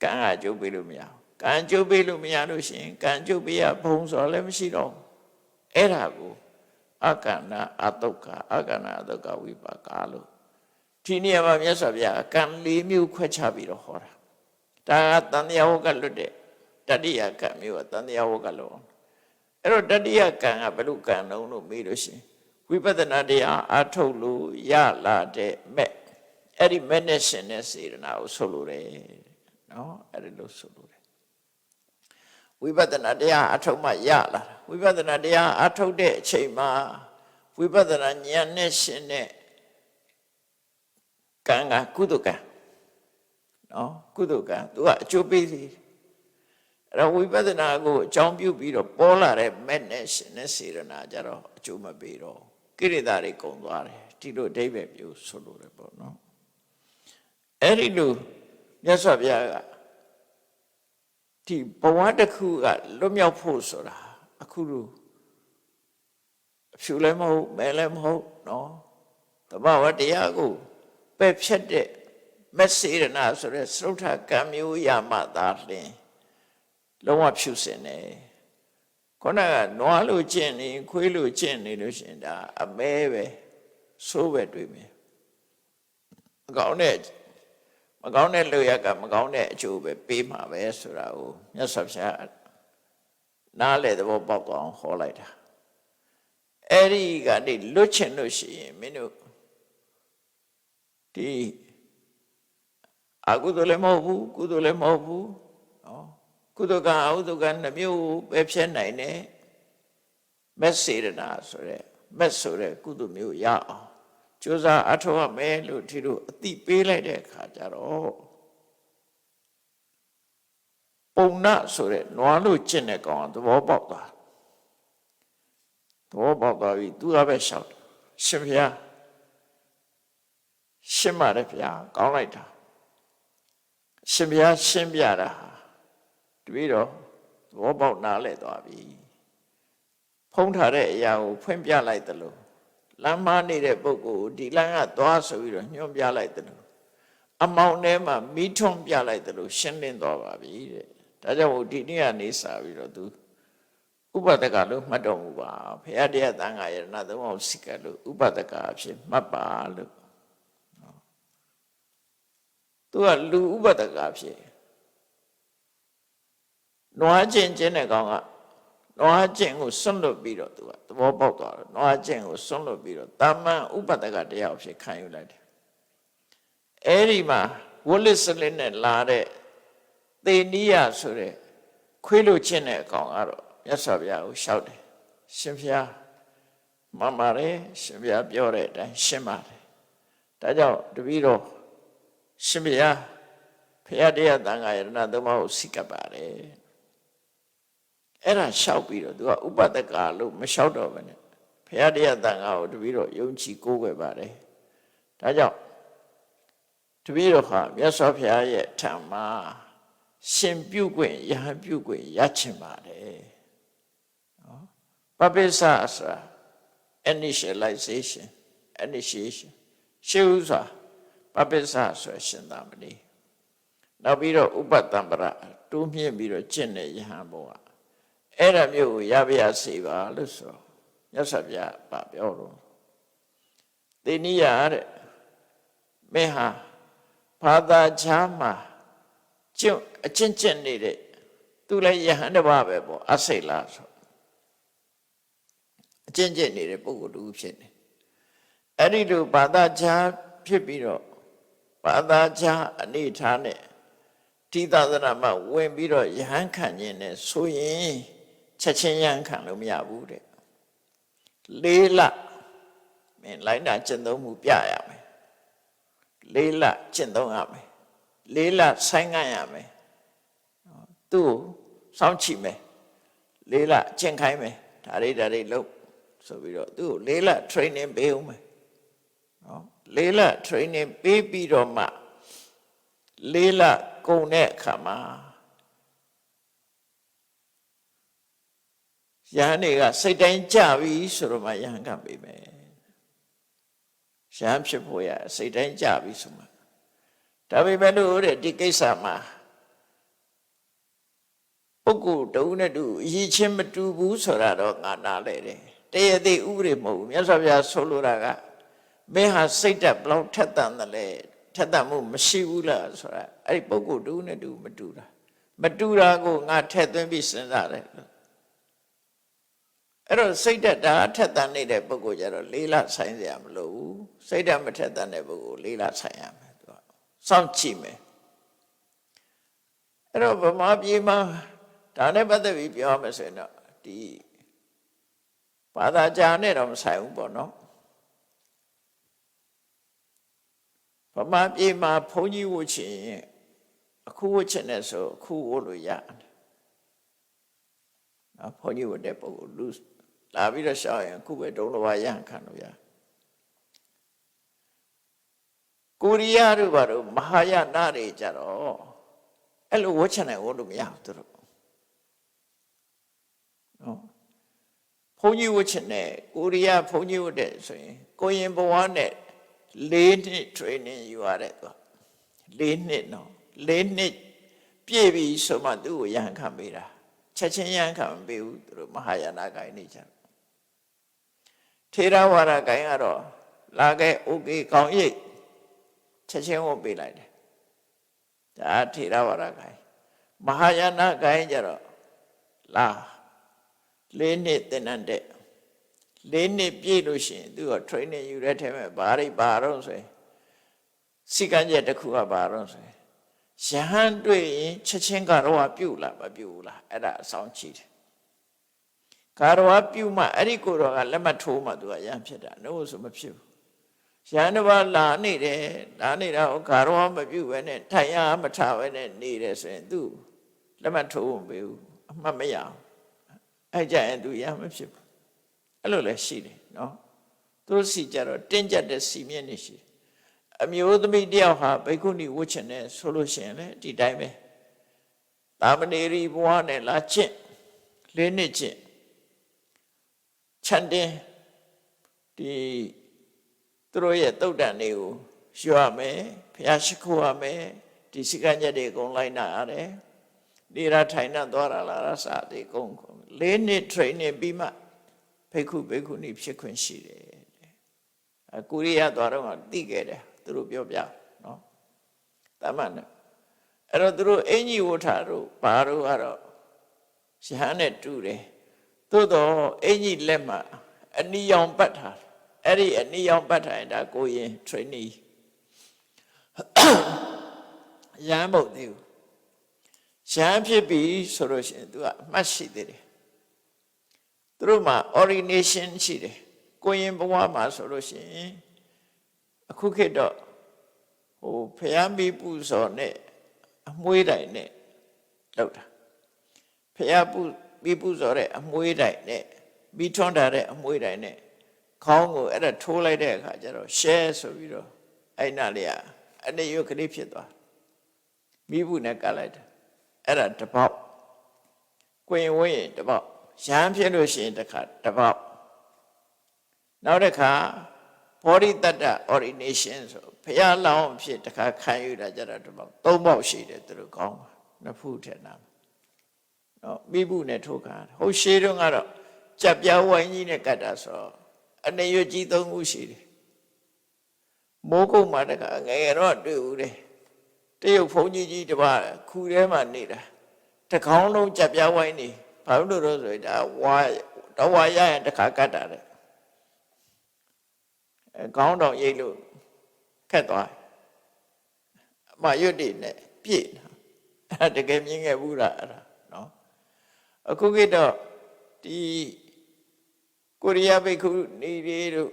ကံအကျိုးပေးလို့မရဘူး ကံကျိုးပေးလို့မရလို့ရှိရင်ကံကျိုးပေးရဘုံဆိုလည်းမရှိတော့အဲ့ဒါကိုအကန္နာအတုက္ခအကန္နာအတုက္ခဝိပါကလို့ဒီနေရာမှာမြတ်စွာဘုရားကံ၄မျိုးခွဲခြားပြီးတော့ဟောတာဒါကတန်တရားဝကလွတ်တဲ့တတိယကံမျိုးကတန်တရားဝကလို့အဲ့တော့တတိယကံကဘယ်လိုကံတုံးလို့မေးလို့ရှိရင်ဝိပဿနာတရားအထုတ်လို့ရလာတဲ့မဲ့အဲ့ဒီမဲ့နဲ့ရှင်တဲ့စေတနာကိုဆိုလိုတယ်နော်အဲ့ဒီလိုဆိုလိုတယ်ဝိပဿနာတရားအထုတ်မှရလာဝိပဿနာတရားအထုတ်တဲ့အချိန်မှာဝိပဿနာဉာဏ်နဲ့ရှင်တဲ့ကံကကုသိုလ်ကံနော်ကုသိုလ်ကံသူကအကျိုးပေးစီအဲ့တော့ဝိပဿနာကိုအကြောင်းပြုပြီးတော့ပေါ်လာတဲ့မဲ့နဲ့ရှင်တဲ့စေတနာကြတော့အကျိုးမပေးတော့ကိရိတာတွေကုန်သွားတယ်ဒီလိုအဓိပ္ပာယ်မျိုးဆိုလိုတယ်ပေါ့နော်အဲ့ဒီလိုမြတ်စွာဘုရားကဒီဘဝတစ်ခုကလွတ်မြောက်ဖို့ဆိုတာအခုလိုအဖြူလည်းမဟုတ်မဲလည်းမဟုတ်နော်တဘာဝတရားကိုပယ်ဖြတ်တဲ့မက်စေရနာဆိုတဲ့သရုတ်ထကံမျိုးရမှသာလျှင်လုံးဝဖြူစင်တယ်ခေါင်းကနွားလို့ကျင့်နေခွေးလို့ကျင့်နေလို့ရှင်ဒါအမဲပဲဆိုးပဲတွေ့မယ်မကောင်းတဲ့လူရကမကောင်းတဲ့အကျိုးပဲပေးမှာပဲဆိုတာကိုမြတ်စွာဘုရားနားလေသဘောပေါက်အောင်ဟောလိုက်တာအဲ့ဒီကနေလွတ်ချင်လို့ရှိရင်မင်းတို့ဒီအကုသိုလ်လည်းမဟုတ်ဘူးကုသိုလ်လည်းမဟုတ်ဘူးနော်ကုသိုလ်ကံအကုသိုလ်ကံနှမျိုးပဲဖြတ်နိုင်တယ်မက်စေရနာဆိုတဲ့မက်ဆိုတဲ့ကုသိုလ်မျိုးရအောင်ကြိုးစားအထောက်အမယ်လို့ဒီလိုအတိပေးလိုက်တဲ့အခါကျတော့ပုံနာဆိုတဲ့နွားလို့ကျင့်တဲ့ကောင်သဘောပေါက်သွားပြီသူကပဲရှောက်ရှင်ဘုရားရှင်းပါတယ်ဗျာကောင်းလိုက်တာရှင်ဘုရားရှင်းပြတာတပည့်တော်သဘောပေါက်နားလည်သွားပြီဖုံးထားတဲ့အရာကိုဖွင့်ပြလိုက်တယ်လို့လမ်းမနေတဲ့ပုဂ္ဂိုလ်ဒီလမ်းကသွားဆိုပြီးတော့ညွှန်ပြလိုက်တယ်လို့အမောင်ထဲမှာမိထွန်းပြလိုက်တယ်လို့ရှင်းလင်းသွားပါပြီတဲ့ဒါကြောင့်ဒီနေ့ကနေစပြီးတော့သူဥပဒကလို့မှတ်တော်မူပါဘုရားတရားသံဃာယရဏသုံးပါးစိကလို့ဥပဒကအဖြစ်မှတ်ပါလို့သူကလူဥပဒကဖြစ်နွားချင်းတဲ့ကောင်ကနွားချင်းကိုစွန့်လွတ်ပြီးတော့သူကသဘောပေါက်သွားတော့နွားချင်းကိုစွန့်လွတ်ပြီးတော့တာမန်ဥပဒကတရားဖြစ်ခံယူလိုက်တယ်အဲ့ဒီမှာဝလစ်စလင်းနဲ့လာတဲ့သေနိယဆိုတဲ့ခွေးလို့ချင်းတဲ့အကောင်ကတော့မြတ်စွာဘုရားကိုရှောက်တယ်ရှင်ဘုရားမှန်ပါတယ်ရှင်ဘုရားပြောတဲ့အတိုင်းရှင်းပါတယ်ဒါကြောင့်တပည့်တော်ရှင်ဘုရားဘုရားတရားသံဃာယရဏသုံးပါးကိုစိတ်ကပ်ပါတယ်အဲ့ဒါလျှောက်ပြီးတော့သူကဥပဒကလို့မလျှောက်တော့ဘူးနဲ့ဘုရားတရားသံဃာကိုတပည့်တော်ယုံကြည်ကိုးကွယ်ပါတယ်ဒါကြောင့်တပည့်တော်ဟာမြတ်စွာဘုရားရဲ့ထံမှာရှင်ပြုခွင့်ယဟန်ပြုခွင့်ရချင်ပါတယ်နော်ပပိစ္ဆာဆိုတာ initiation ရှေးဥစွာပပိစ္ဆာဆိုရှင်သာမဏေနောက်ပြီးတော့ဥပတံပရတိုးမြင့်ပြီးတော့ကျင့်တဲ့ယဟန်ဘုရားအဲ့ဒါမျိုးကိုရပါရစေပါလို့ဆိုမြတ်စွာဘုရားပြောတော့သေနိယတဲ့မင်းဟာဘာသာချာမှာအကျင့်နေတဲ့သူလည်းယဟန်တစ်ပါးပဲပေါ့အစိတ်လားဆိုအကျင့်နေတဲ့ပုဂ္ဂိုလ်တူဖြစ်နေအဲ့ဒီလိုဘာသာချာဖြစ်ပြီးတော့ဘာသာချာအနေထားနဲ့ဒီသာသနာမှာဝင်ပြီးတော့ယဟန်ခံခြင်းနဲ့ဆိုရင်ချက်ချင်းယဟန်ခံလို့မရဘူးတဲ့၄လမင်းလိုက်တာကျင့်သုံးမှုပြရမယ်၄လကျင့်သုံးရမယ်၄လဆိုင်ငံ့ရမယ်သူ့ကိုစောင့်ကြည့်မယ်၄လကျင့်ခိုင်းမယ်ဒါတွေလုပ်ဆိုပြီးတော့သူ့ကို၄လ training ပေးဦးမယ်နော်၄လ training ပေးပြီးတော့မှ၄လကုန်တဲ့အခါမှာယဟန်တွေကစိတ်တိုင်းကြပြီဆိုတော့မှယဟန်ကပေးမယ်ယဟန်ဖြစ်ဖို့ရစိတ်တိုင်းကြပြီဆိုမှဒါပေမဲ့လို့တဲ့ဒီကိစ္စမှာ ပုဂ္ဂိုလ်တုံးနဲ့တူအရေးချင်းမတူဘူးဆိုတာတော့ငါနားလဲတယ်တရားသိဥပဒေမဟုတ်ဘူးမြတ်စွာဘုရားဆိုလိုတာကမင်းဟာစိတ်ဓာတ်ဘလောက်ထက်သန်တယ်လဲထက်သန်မှုမရှိဘူးလားဆိုတာအဲ့ဒီပုဂ္ဂိုလ်တုံးနဲ့တူမတူတာကိုငါထည့်သွင်းပြီးစဉ်းစားတယ်အဲ့တော့စိတ်ဓာတ်ဒါထက်သန်နေတဲ့ပုဂ္ဂိုလ်ကြတော့လေးလဆိုင်စရာမလိုဘူးစိတ်ဓာတ်မထက်သန်တဲ့ပုဂ္ဂိုလ်လေးလဆိုင်ရမယ်သူကစောင့်ကြည့်မယ်အဲ့တော့ဗမာပြည်မှာဒါနဲ့ပတ်သက်ပြီးပြောမယ်ဆိုရင်တော့ဒီဘာသာကြားနဲ့တော့မဆိုင်ဘူးပေါ့နော်ဗမာပြည်မှာဘုန်းကြီးဝတ်ချင်အခုဝတ်ချင်တဲ့ဆိုအခုဝတ်လို့ရတယ်နော်ဘုန်းကြီးဝတ်တဲ့ပုဂ္ဂိုလ်လူလာပြီးတော့ရှောက်ရင်အခုပဲဒုံးတစ်ပါးရဟန်းခံလို့ရကိုရီးယားတို့ဘာလို့မဟာယာနတွေကြတော့အဲ့လိုဝတ်ချင်တယ်ဝတ်လို့မရဘူးသူတို့နော်ဘုန်းကြီးဝတ်ချင်တယ်ကိုရီးယားဘုန်းကြီးဝတ်တဲ့ဆိုရင်ကိုရင်ဘဝနဲ့4 နှစ် training ယူရတယ်သူ4 နှစ်နော်4 နှစ်ပြည့်ပြီဆိုမှသူ့ကိုရဟန်းခံပေးတာချက်ချင်းရဟန်းခံမပေးဘူးသူတို့မဟာယာနဂိုင်းနေကြထေရဝါဒဂိုင်းကတော့လာခဲ့ okay ကောင်းရိပ်ချက်ချင်းဝတ်ပေးလိုက်တယ်ဒါထေရဝါဒဂိုင်းမဟာယာနဂိုင်းကြတော့လာ4 နှစ်သင်တန်းတဲ့4 နှစ်ပြည့်လို့ရှိရင်သူက training ယူတဲ့ထဲမှာဘာတော့ဆိုရင်စိကံကျက်တစ်ခုကဘာတော့ဆိုရင်ရဟန်းတွေ့ရင်ချက်ချင်းကတော့ပြုတ်လားမပြုတ်လားအဲ့ဒါအဆောင်ကြည့်တယ်ကတော့ပြုတ်မှအဲ့ဒီကိုတော့ကလက်မှတ်ထိုးမှသူကရဟန်းဖြစ်တာလို့ဆိုမဖြစ်ဘူးရဟန်းတစ်ပါးလာနေတယ်လာနေတာကိုကတော့မပြုတ်ပဲနဲ့ထိုင်ရမထားပဲနဲ့နေတယ်ဆိုရင်သူလက်မှတ်ထိုးမပေးဘူးအမှတ်မရအောင်အဲ့ကြရင်သူရဟန်းမဖြစ်ဘူးအဲ့လိုလည်းရှိတယ်နော်သူတို့စီကြတော့တင်းကျပ်တဲ့စီမြင့်နေရှိအမျိုးသမီးတယောက်ဟာဘိက္ခုနီဝတ်ချင်တယ်ဆိုလို့ရှိရင်လေဒီတိုင်းပဲတာမဏေရီဘဝနဲ့လာကျင့်4 နှစ်ကျင့်ခြံတင်ဒီသူတို့ရဲ့တုတ်တန်တွေကိုရွရမယ်ဘုရားရှိခိုးရမယ်ဒီစိကံချက်တွေအကုန်လိုက်နာရတယ်နေရထိုင်နှံ့သွားတာလားစသည်အကုန်4 နှစ် training ပြီးမှဘိက္ခုနီဖြစ်ခွင့်ရှိတယ်ကိုရီးယားသွားတော့သိခဲ့တယ်သူတို့ပြောပြနော်တမန်နဲ့အဲ့တော့သူတို့အင်ကြီးဝတ်ထားတို့ဘာတို့ကတော့ရဟန်းနဲ့တူတယ်သို့တော့အင်ကြီးလက်မှာအနီရောင်ပတ်ထားအဲ့ဒီအနီရောင်ပတ်ထားရင်ဒါကိုရင် trainee ရဟန်းမဟုတ်သေးဘူးရဟန်းဖြစ်ပြီဆိုလို့ရှိရင်သူကအမှတ်ရှိသေးတယ်သူတို့မှာ ordination ရှိတယ်ကိုရင်ဘဝမှာဆိုလို့ရှိရင်အခုခေတ်တော့ဖျားမိပူဇော်နဲ့အမွှေးတိုင်နဲ့လောက်တာဖျားမိပူဇော်တဲ့အမွှေးတိုင်နဲ့မိထွန်းထားတဲ့အမွှေးတိုင်နဲ့ခေါင်းကိုအဲ့ဒါထိုးလိုက်တဲ့အခါကျတော့ share ဆိုပြီးတော့အဲ့နာလေးအနေရွက်ကလေးဖြစ်သွားမိဘူးနဲ့ကတ်လိုက်တယ်အဲ့ဒါတပေါက်ကိုရင်ဝင်းရင်တပေါက်ရဟန်းဖြစ်လို့ရှိရင်တစ်ခါတပေါက်နောက်တစ်ခါ body tata ordination ဆိုဘုရားလောင်းဖြစ်တစ်ခါခံယူတာကြတော့တပေါက်3ပေါက်ရှိတယ်သူတို့ကောင်းပါနှစ်ဖူးထက်နာနော်မိဘူးနဲ့ထိုးခံဟိုရှေးတုန်းကတော့ကြက်ပြားဝိုင်းကြီးနဲ့ကတ်တာဆိုအနေရွက်ကြီး3ခုရှိတယ်မိုးကုတ်မှာတခါငယ်တော့တွေ့ဦးတယ်တရုတ်ဘုန်းကြီးတစ်ပါးခူထဲမှာနေတာတကောင်းလုံးကြက်ပြားဝိုင်းနေဘာလို့လို့ဆိုရင်ဒါဝါရရင်တခါကတ်တာတဲ့ခေါင်းတောင်ရိတ်လို့ခက်သွားအမရွတ်တည်နဲ့ပြည့်အဲ့တကယ်မြင်ခဲ့ဘူးလားအဲ့ဒါနော်အခုကတော့ဒီကိုရီးယားဘိက္ခုနီတွေတို့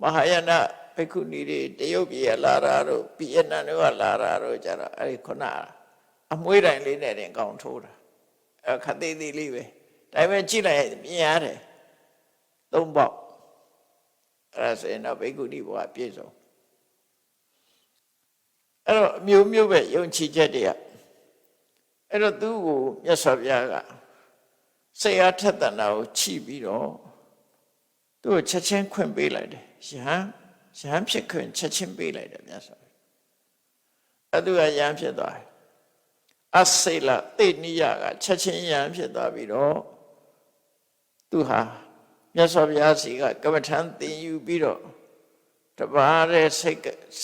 မဟာယာနဘိက္ခုနီတွေတရုတ်ပြည်လာတာတို့ဗီယက်နမ်တို့ကလာတာတို့ကြတော့အဲ့ဒီခုနအမွှေးတိုင်လေးနဲ့တင်ကောင်းထိုးတာအဲ့ခသေးသေးလေးပဲဒါပေမဲ့ကြည့်လိုက်မြင်ရတယ်3ပေါက်အဲ့ဒါဆိုရင်တော့ဘိက္ခုနီဘဝပြည့်စုံအဲ့တော့အမျိုးမျိုးပဲယုံကြည်ချက်တွေကအဲ့တော့သူ့ကိုမြတ်စွာဘုရားကစိတ်အားထက်သန်တာကိုချိပြီးတော့သူ့ကိုချက်ချင်းခွင့်ပေးလိုက်တယ်ရဟန်းဖြစ်ခွင့်ချက်ချင်းပေးလိုက်တယ်မြတ်စွာဘုရားအဲ့သူကရဟန်းဖြစ်သွားတယ် အစိလတေနိယကချက်ချင်းယံဖြစ်သွားပြီးတော့သူဟာမြတ်စွာဘုရားစီကကမ္မထံသင်ယူပြီးတော့တပါးတဲ့စိ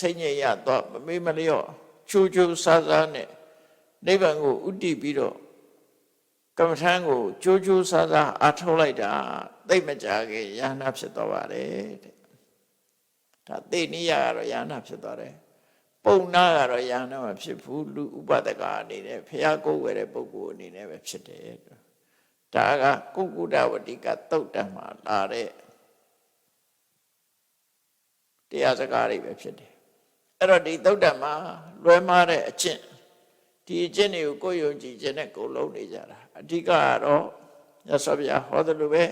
တ်ညစ်ရတော့မမေ့မလျော့ချိုးချိုးဆားဆားနဲ့နိဗ္ဗာန်ကိုဥတည်ပြီးတော့ကမ္မထံကိုချိုးချိုးဆားဆားအားထုတ်လိုက်တာသိမကြခင်ယန္နာဖြစ်သွားပါတယ်တဲ့ဒါတေနိယကတော့ယန္နာဖြစ်သွားတယ်ပုံနာကတော့ယန္နာမဖြစ်ဘူးလူဥပဒကအနေနဲ့ဘုရားကိုယ်ဝယ်တဲ့ပုဂ္ဂိုလ်အနေနဲ့ပဲဖြစ်တယ်ဒါကကုက္ကုဒဝတိကသုတ်တံမှာလာတဲ့တရားစကားတွေပဲဖြစ်တယ်အဲ့တော့ဒီသုတ်တံမှာလွဲမှားတဲ့အကျင့်ဒီအကျင့်တွေကိုကိုယ်ယုံကြည်ခြင်းနဲ့ကိုယ်လုံးနေကြတာအဓိကကတော့မြတ်စွာဘုရားဟောတယ်လို့ပဲ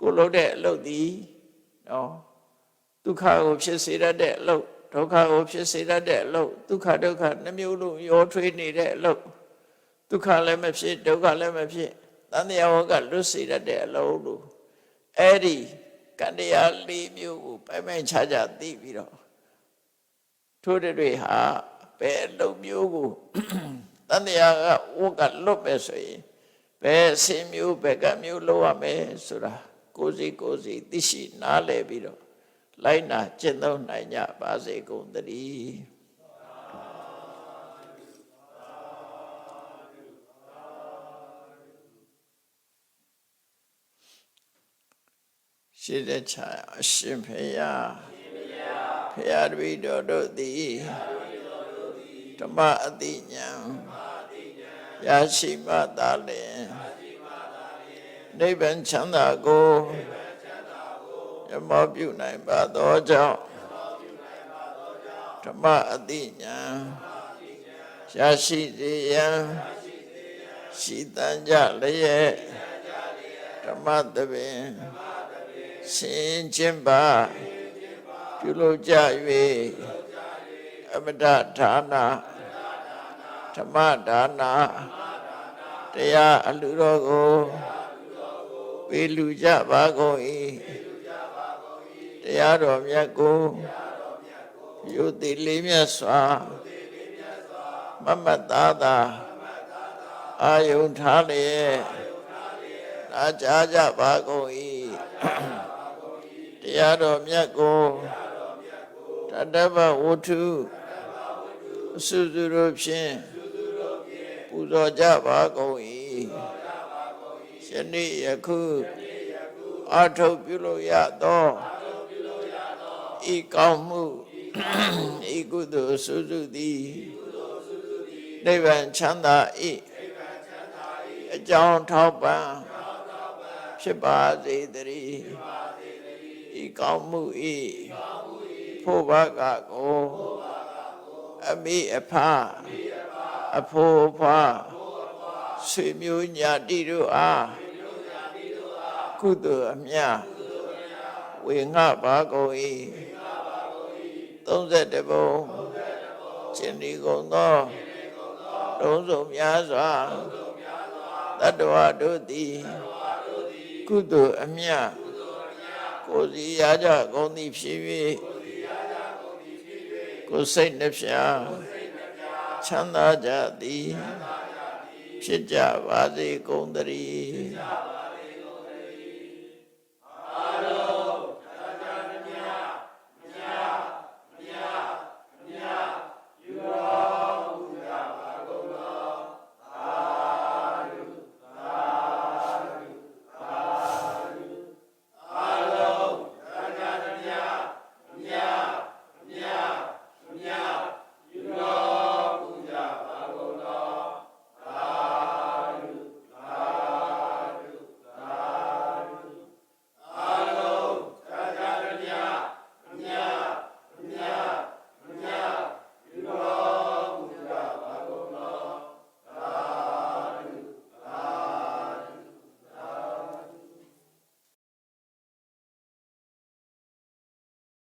ကိုယ်လုံးတဲ့အလုပ်ဒီနော်ဒုက္ခကိုဖြစ်စေတတ်တဲ့အလုပ်ဒုက္ခကိုဖြစ်စေတတ်တဲ့အလုပ်ဒုက္ခဒုက္ခနှမျိုးလုံးရောထွေးနေတဲ့အလုပ်ဒုက္ခလည်းမဖြစ်ဒုက္ခလည်းမဖြစ်တန်တရားဝကလွတ်စေတတ်တဲ့အလုပ်လို့အဲ့ဒီကံတရား၄မျိုးကိုပိုင်ပိုင်ခြားခြားသိပြီးတော့ထို့တွေဟာဘယ်အလုပ်မျိုးကိုတန်တရားဝကလွတ်ပဲဆိုရင်ဘယ်အစဉ်မျိုးဘယ်ကမျိုးလုပ်ရမယ်ဆိုတာကိုယ်စီသိရှိနားလည်ပြီးတော့လိုက်နာကျင့်သုံးနိုင်ကြပါစေကုန်သတည်းရှိတဲ့ချာအရှင်ဖေယဖေယတပည့်တော်တို့သည်ဓမ္မအတိညာရရှိမှသာလျှင်နိဗ္ဗာန်ချမ်းသာကိုရမောပြုနိုင်ပါသောကြောင့်ဓမ္မအတိညာရရှိစေရန်ရှိတန်ကြလျက်ဓမ္မသဘင်ဆင်ကျင်ပါပြုလုပ်ကြ၍အမတဒါနာဓမ္မဒါနာတရားအလှတော်ကိုပေးလူကြပါကုန်၏တရားတော်မြတ်ကိုယုတိလေးမြတ်စွာမမတ်သားသာအာယုန်ထားလျက်နာကြားကြပါကုန်၏တရားတော်မြတ်ကိုတတ္တဗဝတ္ထုအစုစုတို့ဖြင့်ပူဇော်ကြပါကုန်၏ယနေ့ယခုအာထုတ်ပြုလို့ရသောဤကောင်းမှုဤကုသိုလ်စုစုသည်နိဗ္ဗာန်ချမ်းသာ၏အကြောင်းထောက်ပံ့ဖြစ်ပါစေတည်းဤကောင်းမှုဤဖို့ဘကကိုအမိအဖအဖို့အဖွာဆွေမျိုးညာတိတို့အားကုသိုလ်အမြတ်ဝေငှပါကုန်၏31ပုံကျင်ဒီကုန်သောလုံးစုံများစွာတတ္တဝါတို့သည်ကုသိုလ်အမြတ်ကိုယ်စီရကြကုန်သည်ဖြစ်၍ကိုယ်စိတ်နှဖျားချမ်းသာကြသည်ဖြစ်ကြပါစေကုန်သတည်း